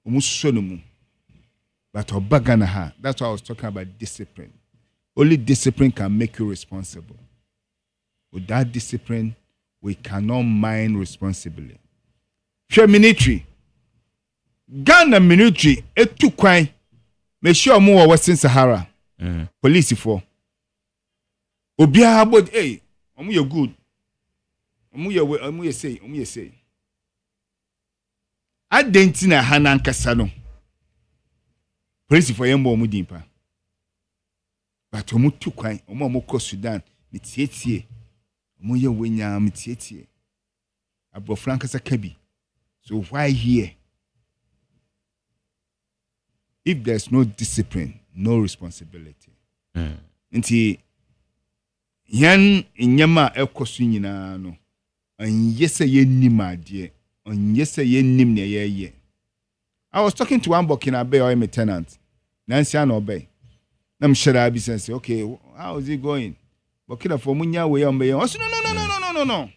A: omuso no mu. But obagana ha. That's why I was talking about discipline. Only discipline can make you responsible. Without discipline, we cannot mind responsibly. Share military. Ghana military etu kwan. Make sure more Western Sahara. Police for. Obia about hey, omu you good. Omu you say. Adentina hanan kasano. Police for yembo omu dimpa. But omu tu kwan, omu ko Sudan, mitietie. Omu ye wenya mitietie. Abo Frankasa Kabi. So why here? If there's no discipline, no responsibility. Nti yan inyama ekosu nyina no. Anyese ye nima de. Anyese ye nim ne ye. I was talking to one Burkina Bay or a tenant. Nancy and Obey. Nam shara business. Okay, how is it going? Burkina for munya we on be. No.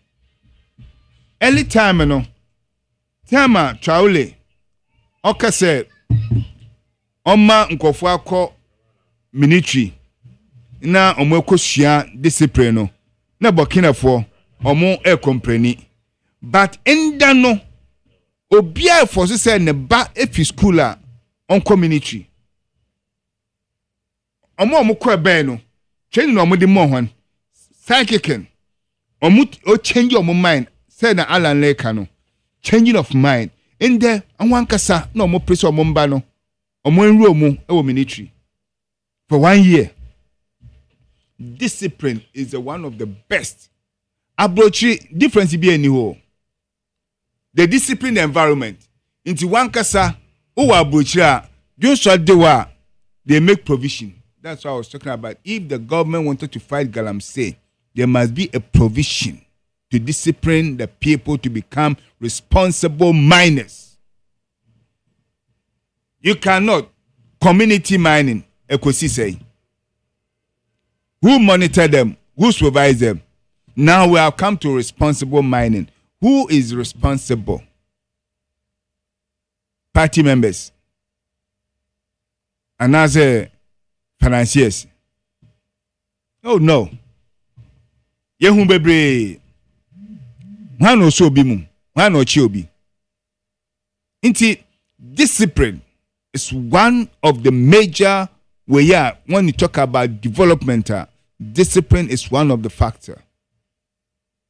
A: Early time no. Tema Traule. Oka say Oma nkofo akọ military na omo ekosia discipline no. Na Burkina for omo e compreni. But enda no obia for say ne ba efi school a on community omo ko ebe no training omo de mo hwan psychic omo change your mind say na Alan Leka no changing of mind in there anwan kasa na omo press omo mba no omo enru omo e wo military for 1 year. Discipline is one of the best. Abrochi difference be any ho. The disciplined environment into one kasa o abrochi a just so they make provision. That's what I was talking about. If the government wanted to fight Galamsey, there must be a provision to discipline the people to become responsible miners. You cannot community mining, Ekosi say. Who monitor them? Who supervise them? Now we have come to responsible mining. Who is responsible? Party members. And as a financiers. Oh no. Yehun bebre. Wan no so bi mu. Wan no chi obi. Inti discipline is one of the major when you talk about development, discipline is one of the factors.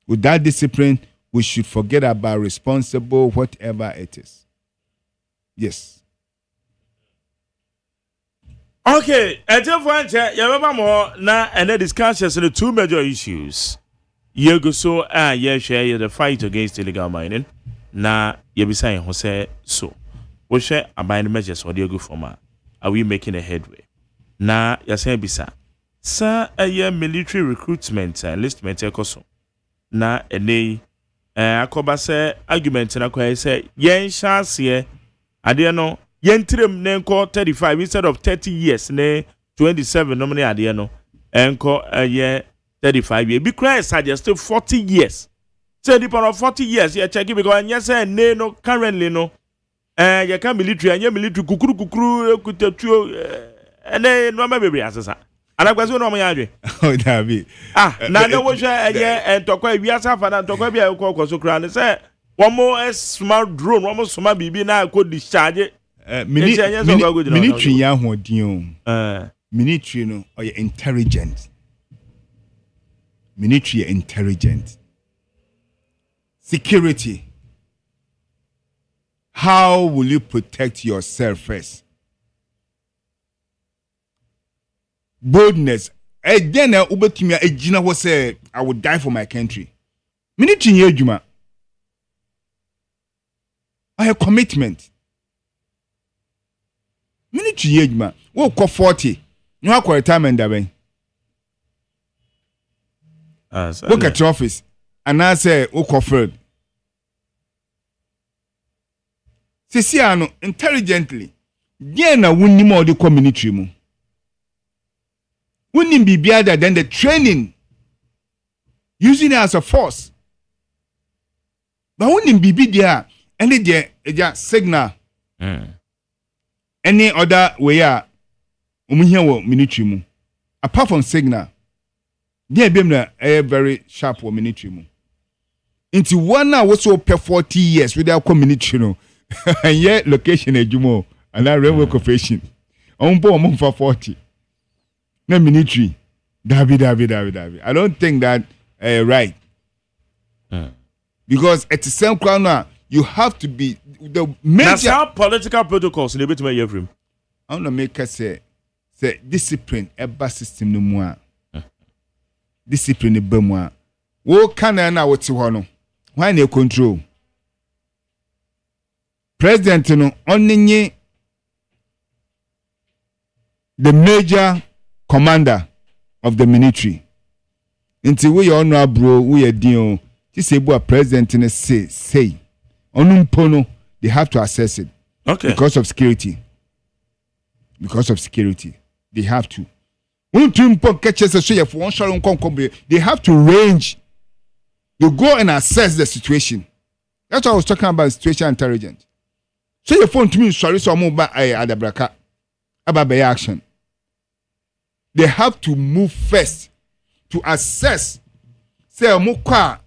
A: Without discipline, we should forget about responsible whatever it is. Yes.
B: Okay, until for you remember more now and the discussions on the two major issues. You go so share the fight against illegal mining. Na you be saying Jose so. We share about measures for the go former. Are we making a headway? Na yase bisa sa military recruitment enlistment ekoso na ene akoba se argument na kwa say yen chance ade no yen trem ne nko 35 instead of 30 years ne 27 no me ade no enko 35 years because suggest 40 years say the of 40 years you check because yes ne no currently no you can military and military kukuru kutatuo ene no ma bebre asesa anagwaso no mo yadwe
A: oh dabi
B: na no wo hwe entokwa wiasa fa na entokwa bia ekọ so kra ne say one more smart drone one more smart bibi na ko discharge
A: military ya hodin military no or intelligent military intelligent security. How will you protect yourself first? Boldness. Then ubetimia ejina was say I would die for my country. Military ejuma. I have commitment. Military ejuma. Wo ko 40. No akwa retirement da ben. Look at your office. And I say wo ko field. Sisiano intelligently. Then na wunni mo the community mu. Wouldn't be better than the training, using it as a force. But wouldn't be there any day signal. Any other way military mu. Apart from signal, there be a very sharp military mu. Into 1 hour so per 40 years without community no. And yet location ejumo and that railway confession. For 40. No military. David. I don't think that right. Because at the same corner, you have to be the major.
B: That's how political protocols in a bit my every.
A: I want to make us say discipline eba system no more. Discipline eba more. Wo kana na woti ho no. Why na control? President no only the major commander of the military. Until we all know bro, we are deal. This is what president say. Onumpono, they have to assess it.
B: Okay.
A: Because of security. They have to. They have to range. You go and assess the situation. That's what I was talking about, situation intelligence. So your phone to me, sorry, so I'm about Adabraka. About the action. They have to move first to assess. Say, Mukwa,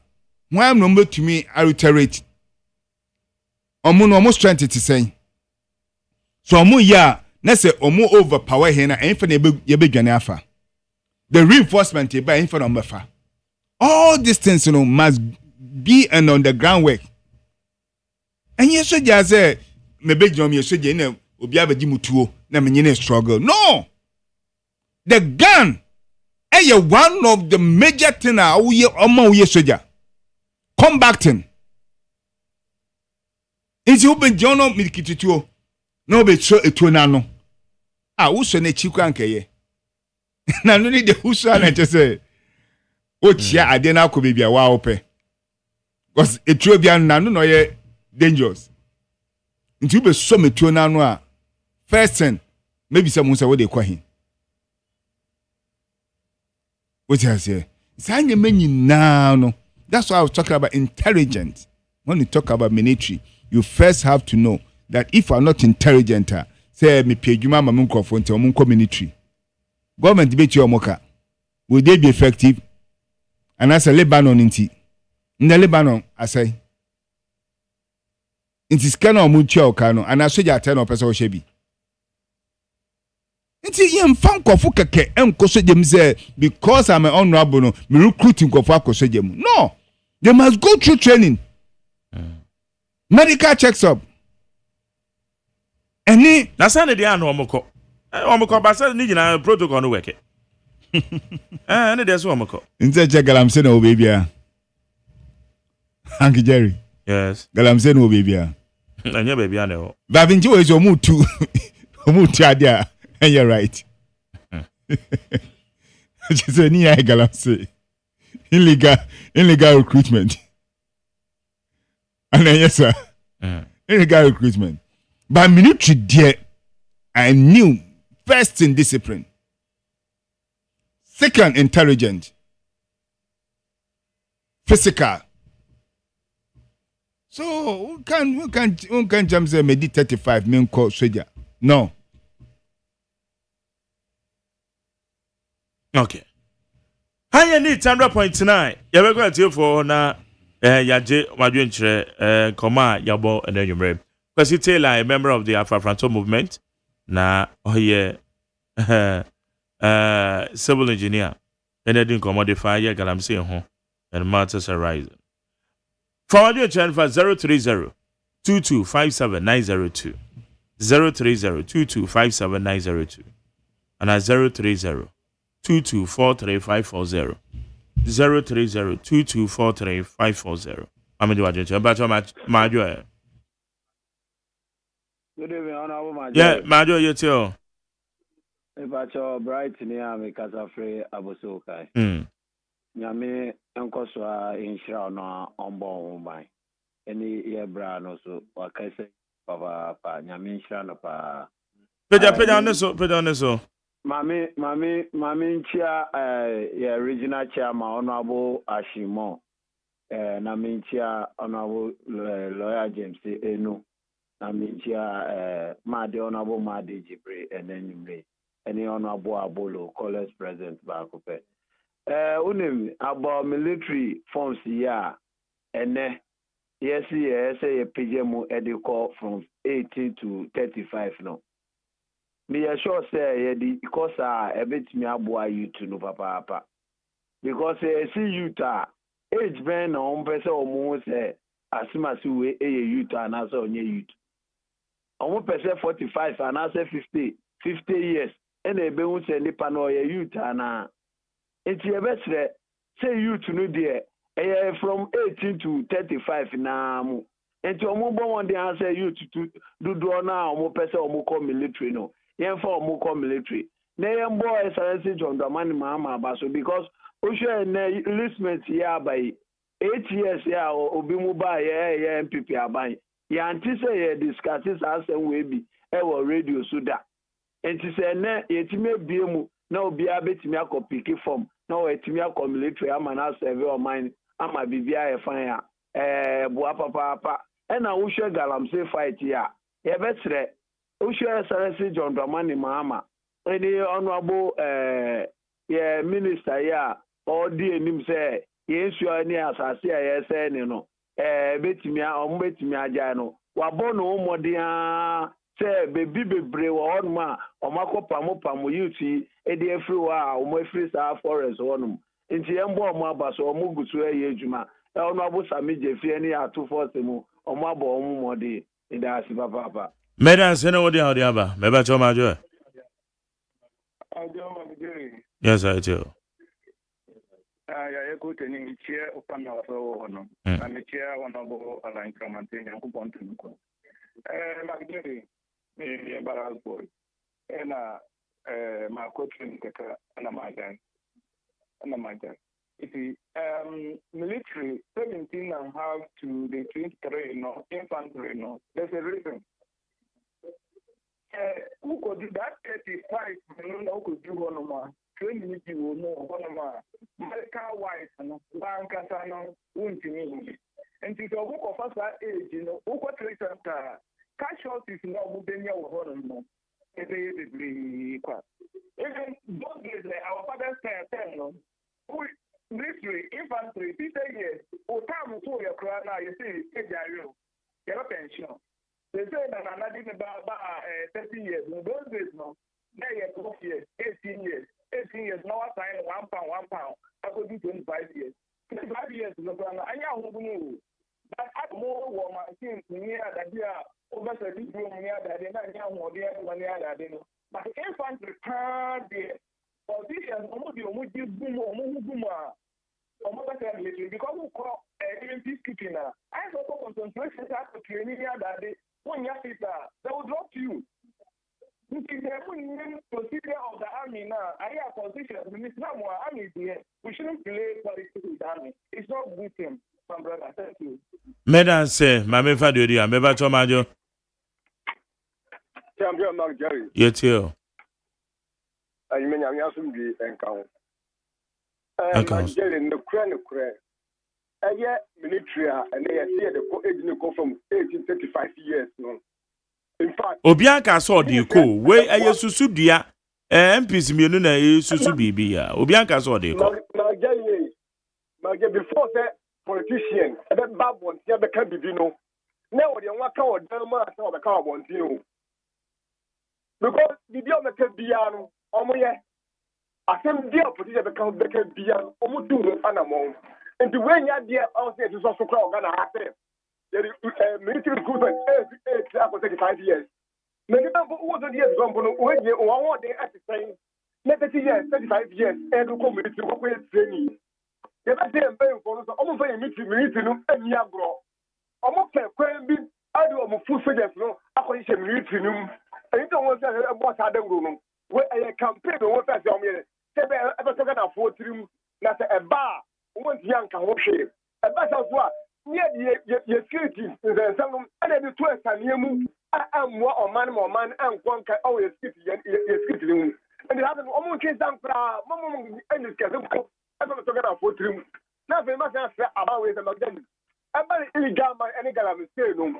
A: why number to me, I reiterate. Almost trying to say. So, let's say, overpower here and infinite Yabiganafa. the reinforcement by info number 5. All these things, must be an underground work. And you should just say, maybe you should obiaba di mutuo na menye struggle. No. The gun is one of the major things we soldier. Combating. It's open jono mikituo. No be so etuonano. Uso ne chikwa nkeye. Na no ni de uso na chese. O chia ade na ko bibia wa ope. Because etuo bia na no ye dangerous. Nti be so metuonano a first thing, maybe someone say what they call him. What I say? No. That's why I was talking about intelligence. When you talk about military, you first have to know that if you are not intelligent, say me pay you mama munko fonte munko military. Government debate your moka. Will they be effective? And as a Lebanon inti. In the Lebanon, I say. It is kano mucho kano, and I say you attend or person shebi. Nti yem fan kofu keke enkoso dem say because I'm an honorable no me recruiting kofu akoso dem. No. They must go through training. Medical checks up. Any
B: na say dey anu omoko. Omoko ba say ni na protocol no work. Any dey so omoko.
A: Nti galam say no baby ah. Hanky Jerry.
B: Yes.
A: Galam say no baby ah.
B: Anya baby ah no.
A: Ba binji we so omutu. Omutu adia. And you're right. She said, "Ni ay galamse illegal recruitment." And then yes, sir, illegal recruitment. But military, dear, I knew first in discipline, second intelligent, physical. So we can jump say maybe 35 men call soldier. No.
B: Okay. High need 100.9. You be going to for na yaje madwenchre koma yabo and then you remember. Because it's a member of the Afro Franco movement na civil engineer and then didn't commodify ya galam say ho and matters arise. Forward your channel for 030 2257902 030 2257902 and 030 2243540 030 2243540. I'm doing it. But Majo.
C: Good evening, Honorable Majo.
B: Yeah, Majo, you too.
C: If I bright near me, Casafre Abusokai. Yami Uncoswa in Shroud on born by any year brown also, or Kase Papa, Yamin Shranapa.
B: Put on this so.
C: Mami Chia, original chairman, Honorable Ashimo, Namin Chia, Honorable Lawyer James Enu, Namin Chia, Madi Honorable Madi Jibre, and then you any Honorable Abolo, College President Bakope. Unim about military forms here, and yes, say a PGM edical from 18 to 35 now. Me sure say because a bit me aboa you to no papa because see you ta age ben on person omo say asima si we youth and as on youth omo person 45 and as 50 years and e be hu say nipa no youth na enti e be say youth no there from 18 to 35 na mu enti omo bon one dey answer youth to do na omo person omo call military no yen for muko military na yen boy excellency John Dramani Mahama Abaso because oshe na enlistment here by 8 years ya obi mu ba ye MPP aban ya anti say ye discusses as we be e wo radio suda enti say na yetime biemu na obi abetimi akopiki form na o yetimi akọ military ama na serve o mine ama bibia e fan ya boa papa e na wo hwe galamsey fight ya ye betre Ushe Excellency John Dramani Mahama, any honorable minister ya or DNM say, yes, you are near Sasia, yes, no, betimia or betimia jano, wabono modia say baby bebre wo onma omako pamo yuti e de afri wa omo afri sa forest wonum nti embo omo abaso omo gusu eye adwuma e ono abusami jefi ani ato force mu omo abo omo mode ida asi papa
B: Medan sene wodi hodi aba meba choma jo. Yes I do.
D: Ya go teni mi chair upana waso hono na mi chair honorable align cramante nyanku pontu nko magdiri mi baral boy ena ma coaching kaka ana majan it military 17 and half to the 23 no infantry no there's a reason who could do that 35 who could do one more training you will know one more medical wise no one kasa no untimi and to go for first age you know who got treatment casualties no who been your one no even those days our father said no military infantry 50 years o time so your crown now you see your pension. They say that I'm not about 30 years. In those days, no, they are 12 years, 18 years. 18 years, now I sign £1. I could do 25 years. 25 years, no, I know. But at more woman things near that they are over 30 room near that they are now more there than they are. But the infantry can't be position, almost the boom. Because we call even peacekeeping. I also concentration to training that day. When you see that, they will drop you. This is the procedure of the army now. I have position. We need no more army here. We shouldn't play politics with the army. It's not with him, my brother. Thank you.
B: Medan say, Mame Fadori, I'm about to majo.
E: Champion Mark Jerry.
B: You too.
E: I mean, I'm asking the encounter.
B: Okay.
E: Jerry, no credit. Military, and they see the co from 1835 years. No. In fact,
B: Obianka saw the co. Where are you susubia? MPs Mununa is susubia. Obianka saw the co.
E: Before that politician, that bad one, yeah, the can be no. Now, the one coward, Delma, saw the car one, you. Because the deal that can be on, I think the opposition become the can be almost 2 animals. And the way you are also is also going to happen. The military recruitment is 35 years. Many people who was years gone, when you want they at the same 30 years, 35 years, and to come military work with training. The best thing I'm paying for is almost a military and you grow. Almost a crane, I do almost full soldiers, no, acquisition military. And you don't want to what I don't know. Where I campaign, what I tell me, ever talking about 4 rooms, that's a bar. Once young can work here. A better one, near the security, the some and the 12 and you am more man, and one can always skip the and they have an almost case down for and this can go. I'm going to talk about 4 rooms. Nothing much about it about them. I'm very illegal, any galam stay room.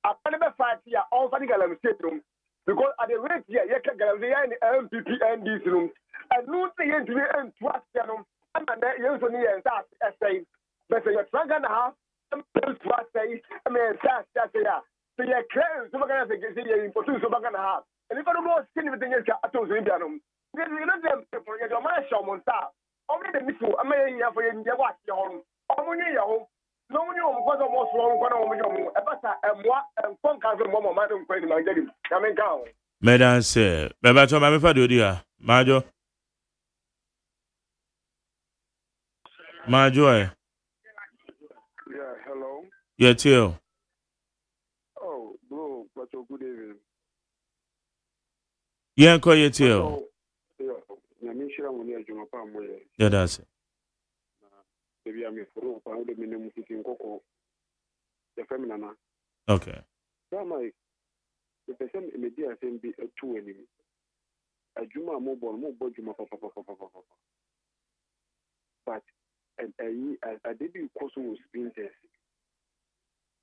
E: I can never fight here, all funny galam stay room. Because at the rate here, you can galam the MPP and this room. And no thing to the end trust them. And then you only that essay, but you're trying to have some trust say, I mean, that's yeah. So you're clear, so we're going to get the for 2 so we're going to have. And if I don't know, anything else, I told you, you know, them for your man, someone stop. Only the missile, I mean, you have for your watch your home. Only your home. No one knows what almost wrong, one over your home. A better and what and phone cousin, Mama, Madam, Queen, my daddy. I mean, go.
B: Medan say, Bebato Mame Fadori, Majo. Majo.
D: Yeah, hello.
B: Yeah, too.
D: Oh, bro, what's your good evening?
B: Yeah, call you too. Yeah, that's it. Okay.
D: But I did because sprinters.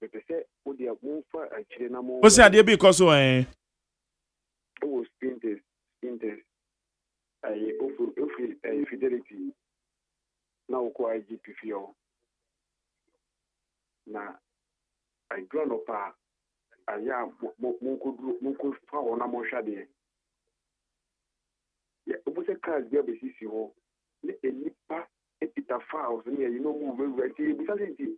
D: But they say, oh, they are more for a China.
B: What's that? They because of
D: oh, sprinters. I offer fidelity. Now, go IGP. Now, I grown up.
F: aya munko fa ona mo hwade ya obuse cars bia be sisi ho ne enipa epita files ne you know move we ti bisa ti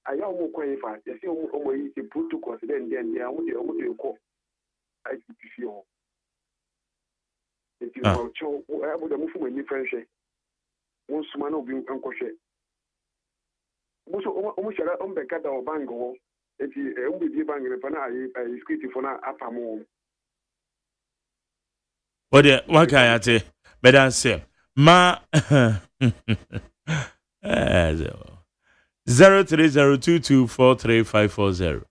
F: aya mo kwan fa ya se o yi ti protocol se den o de ko ai ti fi ho eti mo cho abo da mo fu ni frenche won suma na obi nkohwe muso o mo shara o mbeka da obango eti o bi bank re fa na ai script for na afamo
B: Ode waka yate bedan say ma 0302243540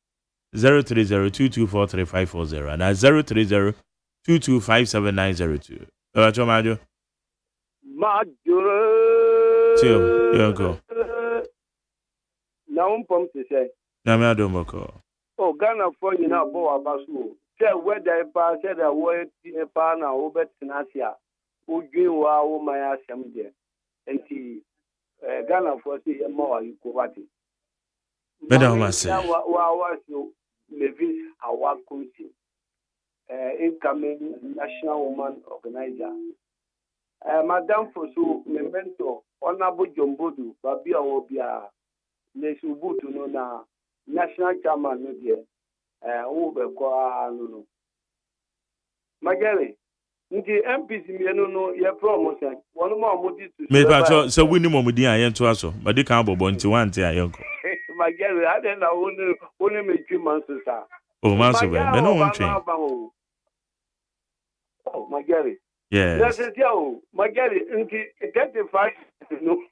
B: 0302243540 and 0302257902 Majo Tio you go
G: na umpom se say
B: na me adomoko
G: oh Ghana for you na bo abaso say whether pa say that way pa na obetina sia udwin wa wo man asem de enti Ghana for say e ma wa ko wati
B: bedan ma say
G: wa so levis awa kunti incoming national woman organizer madam Fosu memento honorable Jombodu babia obia lesubutu no na national chairman no de wo be kwa no magere nti MPs mienu no ye promotion wono ma modi to
B: me pa so wini momudi ayen to aso badi kan bobo nti wante ayenko
G: magere ade na woni metwi manso sa
B: o manso be no wontwe
G: oh magere
B: yes
G: that's it yo magere nti 35 no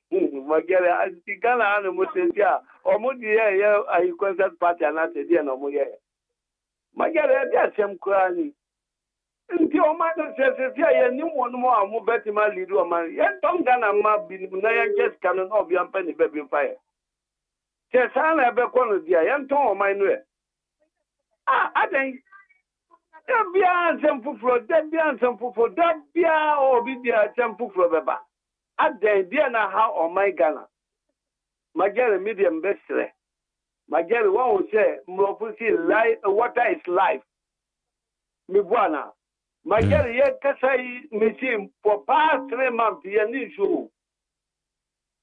G: magere anti Ghana no motentia o modi ye ayi concert party anate dia no mo ye magere dia sem krani nti o ma do se ye ni wonu mo amu betima lead o man ye tom Ghana ma bi na ye just can no bi ampa ni be bi fire se sana be kono dia ye nton o man no e aden Dabia Sempufro, Dabia Obidia Sempufro Beba. At the idea now how on my Ghana. Magere medium bestre. Magere one will say, Mopusi life, water is life. Mibuana. Magere ye kasai machine for past 3 months, ye need show.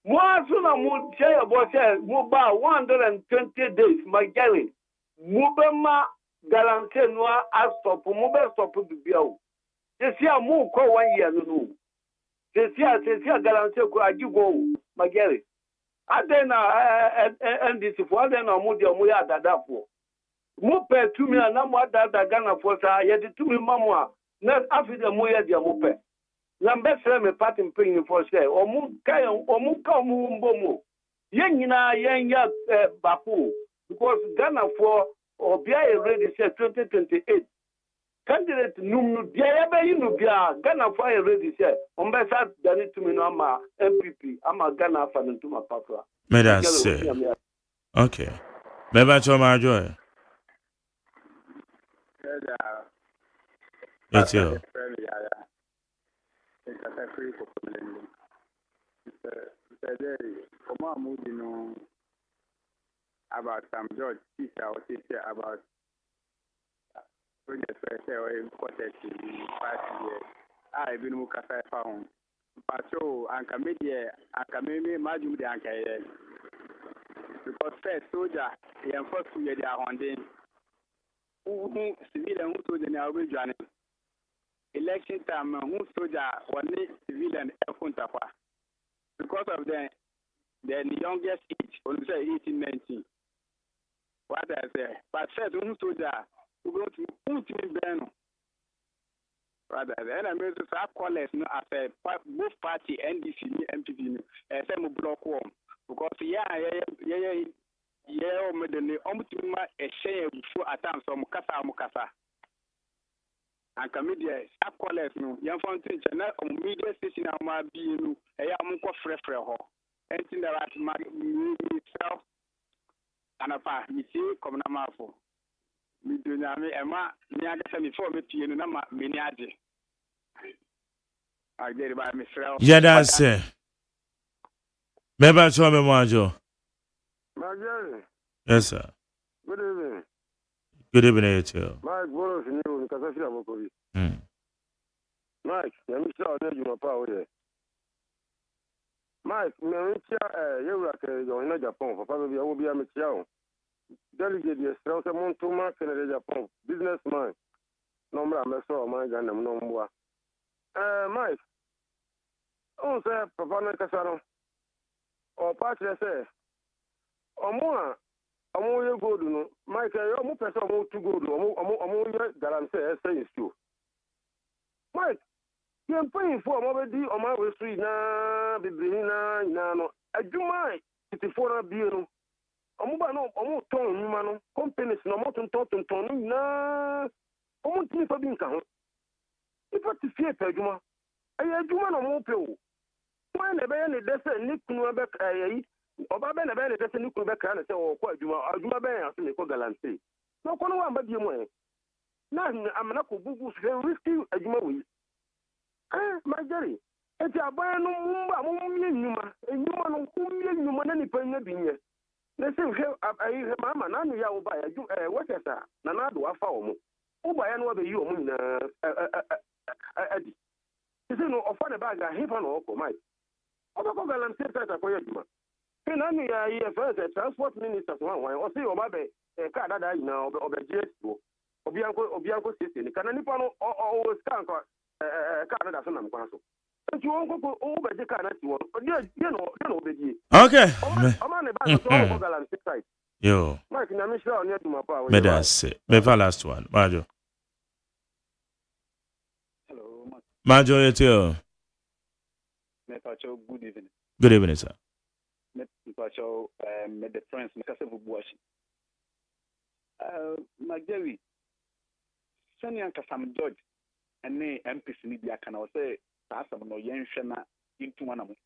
G: More sooner would say about Muba 120 days, Magere. Mubema. Guarantee no stop mo be stop bibia o sesi amu ko 1 year no sesi guarantee ko agigo magere adena ndc for adena mo de mo ya dadafo mo pe 2 million na mo adada Ghana for sa ye de 2 million mamo a na afide mo ye de mo pe na mbesere me party mpin for say o mo ka mo mbomo ye nyina ye nya bako because Ghana for Obia ready say 2028. Candidate numnu dia be yinu bia Ghana for ready say ombesa dani tumi no ama MPP ama Ghana fa ntuma papra.
B: Meda say. Okay. Beba choma joy. It's you.
F: About some George teacher or teacher about project or imported in 5 years. I've been with Cafe Found. But so, and Camedia, and Camemi, Majum de Anka. Because first soldier, the enforced to the Arondin, who civilian who told the Norwegian election time, who soldier, one civilian Elfuntafa. Because of the youngest age, only say 18, 19. What I say, but said, who soldier, who go to put me Ben. Rather, then I made the sub callers no as a both party NDC, MPP, SM block one. Because, medeni omutuma esheye before atam so mukasa and comedian sub callers no yan fontin channel on media station am bi no eya amko frefre ho entin that myself anafa mi see come na mafo mi dunya me ema mi agasa mi for me pie no na ma me ni ade I get by me frel
B: yeah that's it Beba choma mo ajo.
F: Magere.
B: Yes sir.
F: Good evening.
B: Good evening to you.
H: Mike, Boros, you because I feel I'm Mike, let me show you my power. Mike, me you like in Japan. For probably I will be a Michel. Delegate yourself a month to Mark in Japan. Businessman. No, I'm so my gun, no more. Mike, oh, sir, Papa Casano. Or Patch, say, or more. I'm only good, no. Mike, I'm more person to go to. I'm only that I'm saying to. Mike, you're paying for already on my way street now, be no. I do my 54 beer. I'm not telling you, man. Companies no more to talk to Tony. Nah, I'm not telling you for being if I see a Pajuma, I do man on more pill. Why never any desert Nick Nubeck, or Babel, a desert Nick Nubeck, and say, oh, quite you are Juma Bay, as they call Galancy. No one but you way. Now, I'm not going to very risky as you may. My Jerry, it's a boy no Mumma, and you man whom you man any penny being here. Let's say, I hear Mamma, none of you buy a what is that? Nanado, a foul. Oh, by another you, Eddie. You know, of what about a heaven or Mike. Other Galan says that for you. And I hear first a transport minister one way, or see your baby, a car that I know, or the jet. Obianco City, the Cananipano always can't Canada. But you won't go over the Canada, you know,
B: Okay.
H: I'm on the side.
B: Yo.
H: Mike, I'm sure near to my power.
B: Medas. Me last one. Majo.
F: Hello,
B: Majo, it's you.
F: Good evening.
B: Good evening, sir.
F: Met the friends, Makasavu Buashi. Magdewi, Sanya Kasam George, and nay, MPC Media can I say, Passam no Yenshana into one of them.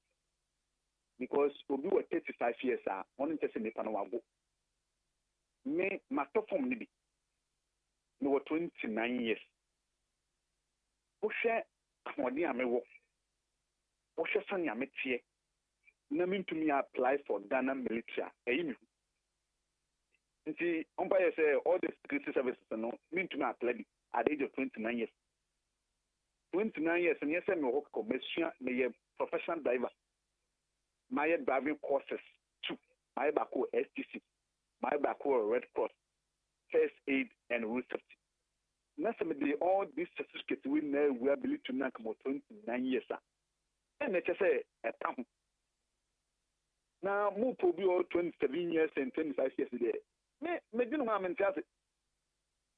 F: Because we were 35 years, only just in the Panawago. Me, my top from Nibi. We were 29 years. Osha, Amodia me walk. Osha Sanya Metie. Naming to me apply for Ghana military. See, umpire say all the security services no mean to me apply at the age of 29 years. 29 years, and yes, I'm a work commission, may a professional driver. My driving courses too. My backo STC, my backo Red Cross, first aid and road safety. Necessarily, all these certificates we know we are believed to knock about 29 years. And let's say a town. Now, move to be all 27 years and 25 years a day. Me didn't want to tell it.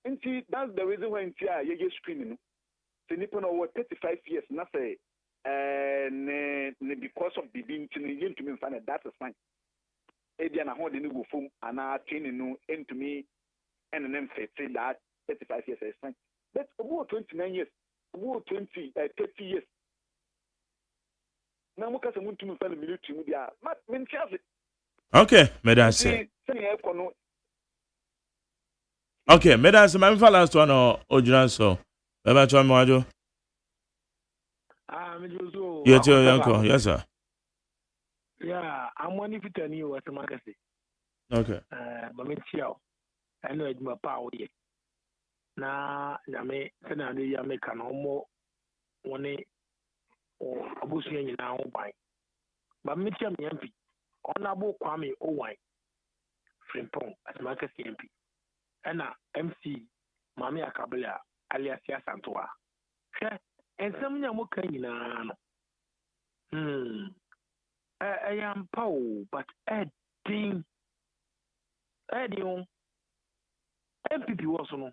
F: And see, that's the reason why you're screening. The Nippon over 35 years, nothing. And because of the being to me, that's fine. Edian, I hold the new phone and I training into me and then say that 35 years is fine. But about 29 years, about 30 years. Now, what can someone to me find a minute to media?
B: Okay, Medas. Okay, Medas, my last one or Ojuran so. Baba Chwa Mwajo. Yes, your uncle. Yes, sir.
I: Yeah, I'm one if you tell you what I'm going to say.
B: Okay.
I: Mamma, I know it's my power. Now, Yame, Senadi Yameka no more one or Abusian now by. But Mitcham MP, Honorable Kwame Owine, Frimpong, as Marcus MP, and MC, Mammy Akabela, alias Yasantua. And some young can I am Paul, but Eddie MPP was no.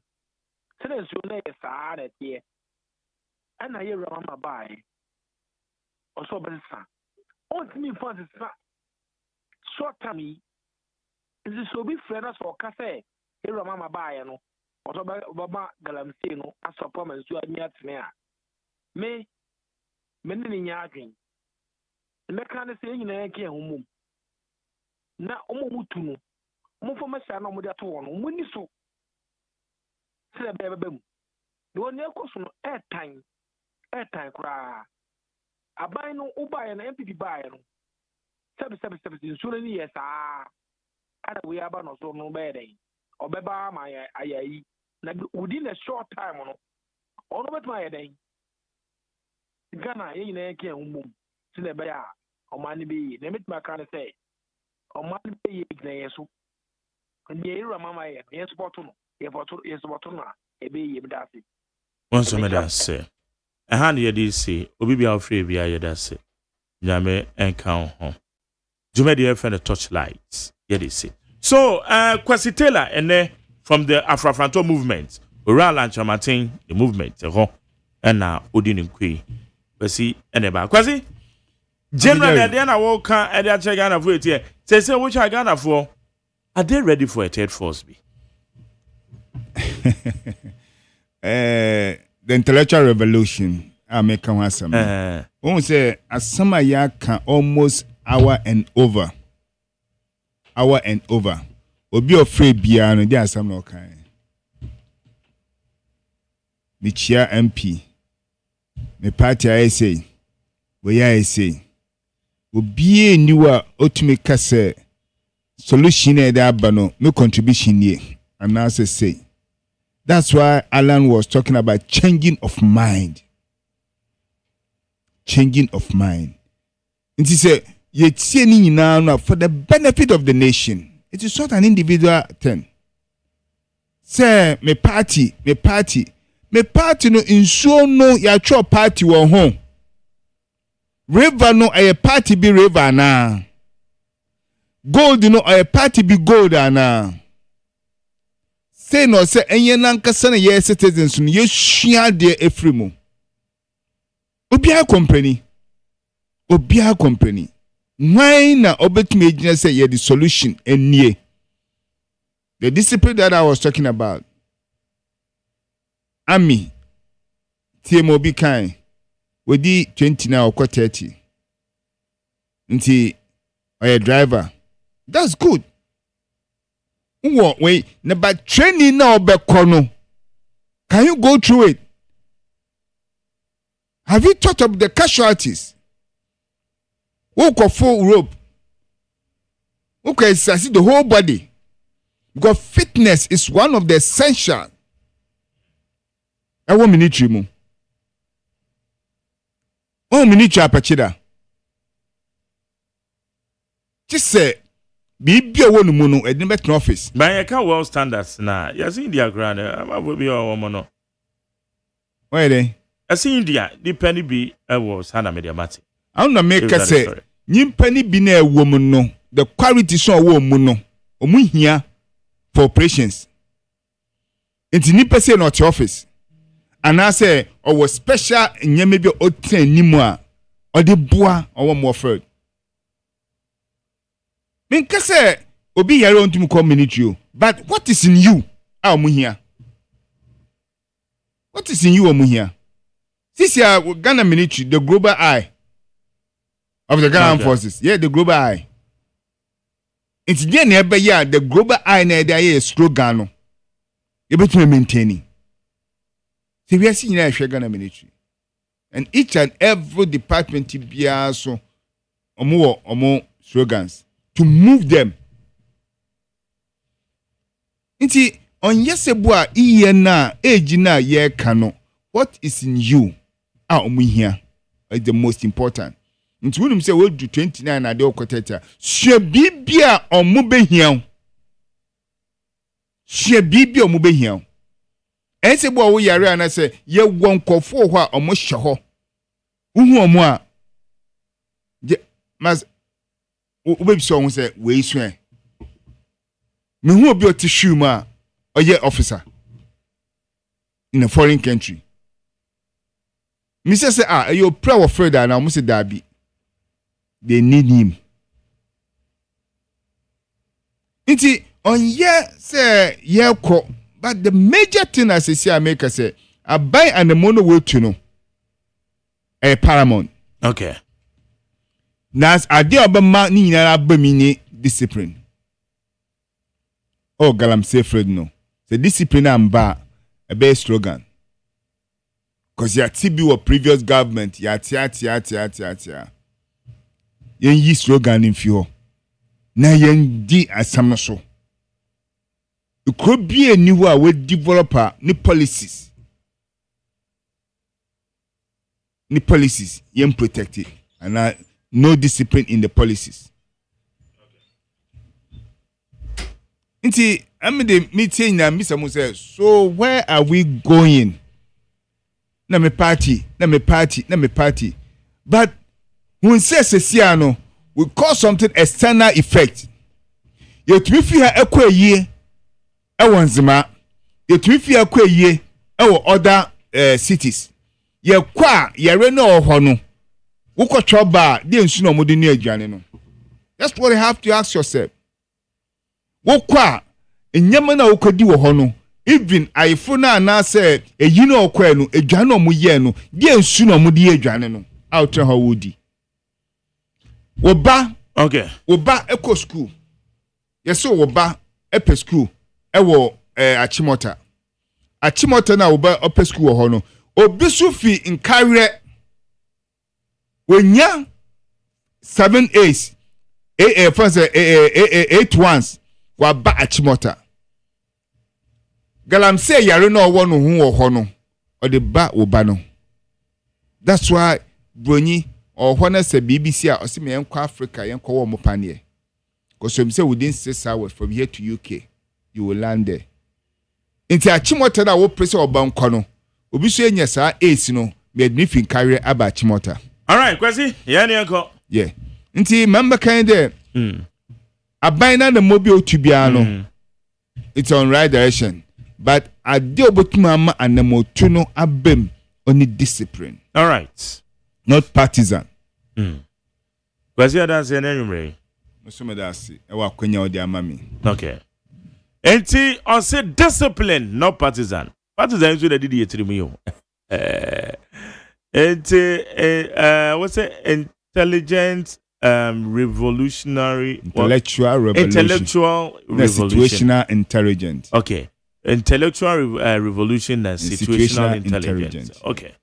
I: Since you know a sad here, and I hear on my buy. Also, but on me for the short time, is this so be friends for Cafe? Here on my buy, no. Also, Baba Galamsino, as a promise you are near to me. Me, many in your dream. The mechanic saying in a care home. Now, Omutuno, Mufomasa, no more that one, when you so. Say a baby. The one near question airtime cry. I buy no Uber and MPP buy no. 7 soon years, other way about no so no bedding. obeba ma ayayi na within a short time no ono betuma yeden Ghana ye nyina ke humum sine be ya omani be na metuma kan say omani be ye gna yeso ndi ira mama ye support no ye support no e be ye bidase
B: once me da say hand ye dey say obi bia ofre bia ye da say nyame enka ho jume dey friend the torchlight ye dey say so Kwesi Taylor and from the Afro-Franto movement around Lancha Martin the movement and now Odin Nkwe Kwesi and eba Kwesi generally at the end I walk at the Ghana for it here say which are Ghana for are they ready for a third force be
A: the intellectual revolution I make one some won't say as some ya can almost hour and over obi ofre bia no dey asam no kan me chia MP me party I say we I say obi eniwa otumi kase solution e dey abano me contribution here and now say that's why Alan was talking about changing of mind and he said ye tie ni nyina for the benefit of the nation. It is not an individual thing. Say me party no insuo no ya cho party wo ho. River no a party be river na. Gold no a party be gold na. Say no say enye nankasa na ye citizens no ye hua de efrimu. Obia company. Why na obetumi ejina say ye the solution enie the discipline that I was talking about army TMOB kind we di 20 now or 30 nti oya driver that's good we na but training na obekọ no can you go through it? Have you thought of the casualties? Walk of full rope. Okay, see the whole body. Because fitness is one of the essential. I want military mu. Oh, military apachida. Just say, be a one mono at the office.
B: By a car world standards now. Yes, India grand. I will be a woman.
A: Why they?
B: As India, the penny be a was Hannah Media Mati.
A: I don't make us say, Nimpany be a woman no, the quality so woman no, omu here for operations. It's nipa say not your office. And I say, or was special in ye maybe or 10 nimwa, or the bois or more third. Minka say, obi your own to communicate you, but what is in you? Omu here. What is in you, omu here? This year, Ghana military, the global eye of the Ghana forces. Yeah, the global eye. It's the global eye na there is slogan. You better maintaining. See, we are seeing a Ghana military, and each and every department be also or more slogans to move them. Inti on yesebua iye na age na ye kano. What is in you? Here is the most important. Nti wonu say we do 29 na de okoteta. Hwe bibia omube hian. Hwe bibia omube hian. Ense bo wo yare ana say ye won kofo ho a omo hye ho. Uhu omo a mas obebi so ho say we su en. Me hu obi otishu ma oye officer in a foreign country. Mr. say, you pray or further now, Mr. Darby. They need him. Inti on ye say ye ko, but the major thing as I say, I make I say, I buy and the mono will to know. A paramount.
B: Okay.
A: Nas idea about man ni na abamini discipline. Oh, galam say Fred no. The discipline and bar a base slogan. Because ya TB or previous government, ya tia. Yen yi slogan in few. Na yen di asam so. It could be a new way with developer ni policies. Ni policies yen protected and no discipline in the policies. Inti I'm the meeting na Mr. Mose. So where are we going? Na me party. But when says Sesiano will cause something external effect. Yet we feel a ye a wanzima. Yet we feel a ye our other cities. Ye kwa ye reno or hono. Woko choba the insuno modini janino. That's what you have to ask yourself. Wokwa enyamana wokodi wo hono. Even ifuna na say e yino okwa no edwane omo ye no the insuno modi edwane no out how wodi. Woba
B: okay.
A: Woba eco school. Yes, so woba epe school. Ewo Achimota. Achimota na woba epe school ho no. Obisu fi in career. Wenya 7 A's. First 8 ones. Waba Achimota. Galam say yare no wonu hu ho no. O de ba woba no. That's why Brony or when say BBC or see me in Africa, yen ko mo panie. Because some say within 6 hours from here to UK, you will land there. Inti Achimota na wo press or banko no. Obi so enya sa ace no, me admifin carry aba Achimota.
B: All right, Kwesi, yanko.
A: Yeah. Inti member kind there. Abaina the mobile tubiano. It's on right direction. But I do obotumama and the motuno abem only discipline.
B: All right.
A: Not partisan.
B: Kwesi that's an enemy. Okay. Enti on say discipline, not partisan. Partisan is what I did here to me. Enti what's it? Intelligent revolutionary
A: intellectual revolution.
B: Intellectual revolution.
A: Situational intelligence.
B: Okay. Intellectual revolution and situational intelligence. Okay.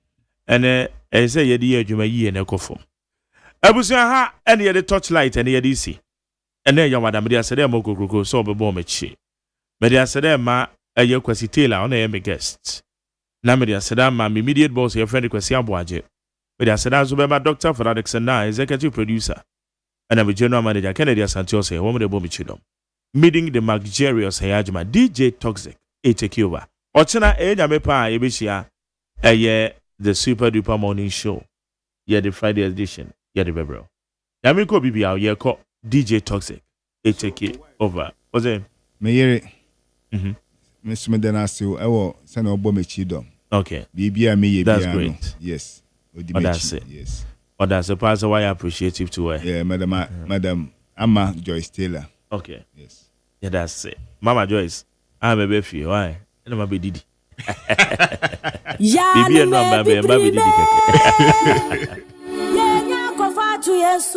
B: And I say yedi adwuma yi na ekofo. Abusia ha and yedi torchlight and yedi see. And then your madam, they are said, I'm going to so be bomb chi. But they are said, ma, a year Kwesi Taylor on a guest. Now, they are said, my immediate boss, your friend Kwesi Abuaje. But they are said, as my doctor for Alexander, executive producer, and I'm a general manager, Kennedy Santos, a woman, the bomb chidom. Meeting the luxurious Agyeman, DJ Toxic, HQ. Ochena, Yamepa, Ebishia, a year, the super duper morning show. Yeah, the Friday edition, yeah, the February. Yamiko Bibi, our year called. DJ Toxic, HK over. What's it?
A: Meyere. Mr. Medanasi, I will send a bomb chidom.
B: Okay.
A: Bibia me.
B: That's great.
A: Yes.
B: Oh, that's it.
A: Yes.
B: Oh, that's a part of why I appreciate you too.
A: Yeah, Madam Amma Joyce Taylor.
B: Okay.
A: Yes.
B: Yeah, that's it. Mama Joyce, I'm a baby. Why? And I'm a baby Didi. Bibi and no baby Didi.
J: Yeah, to yes.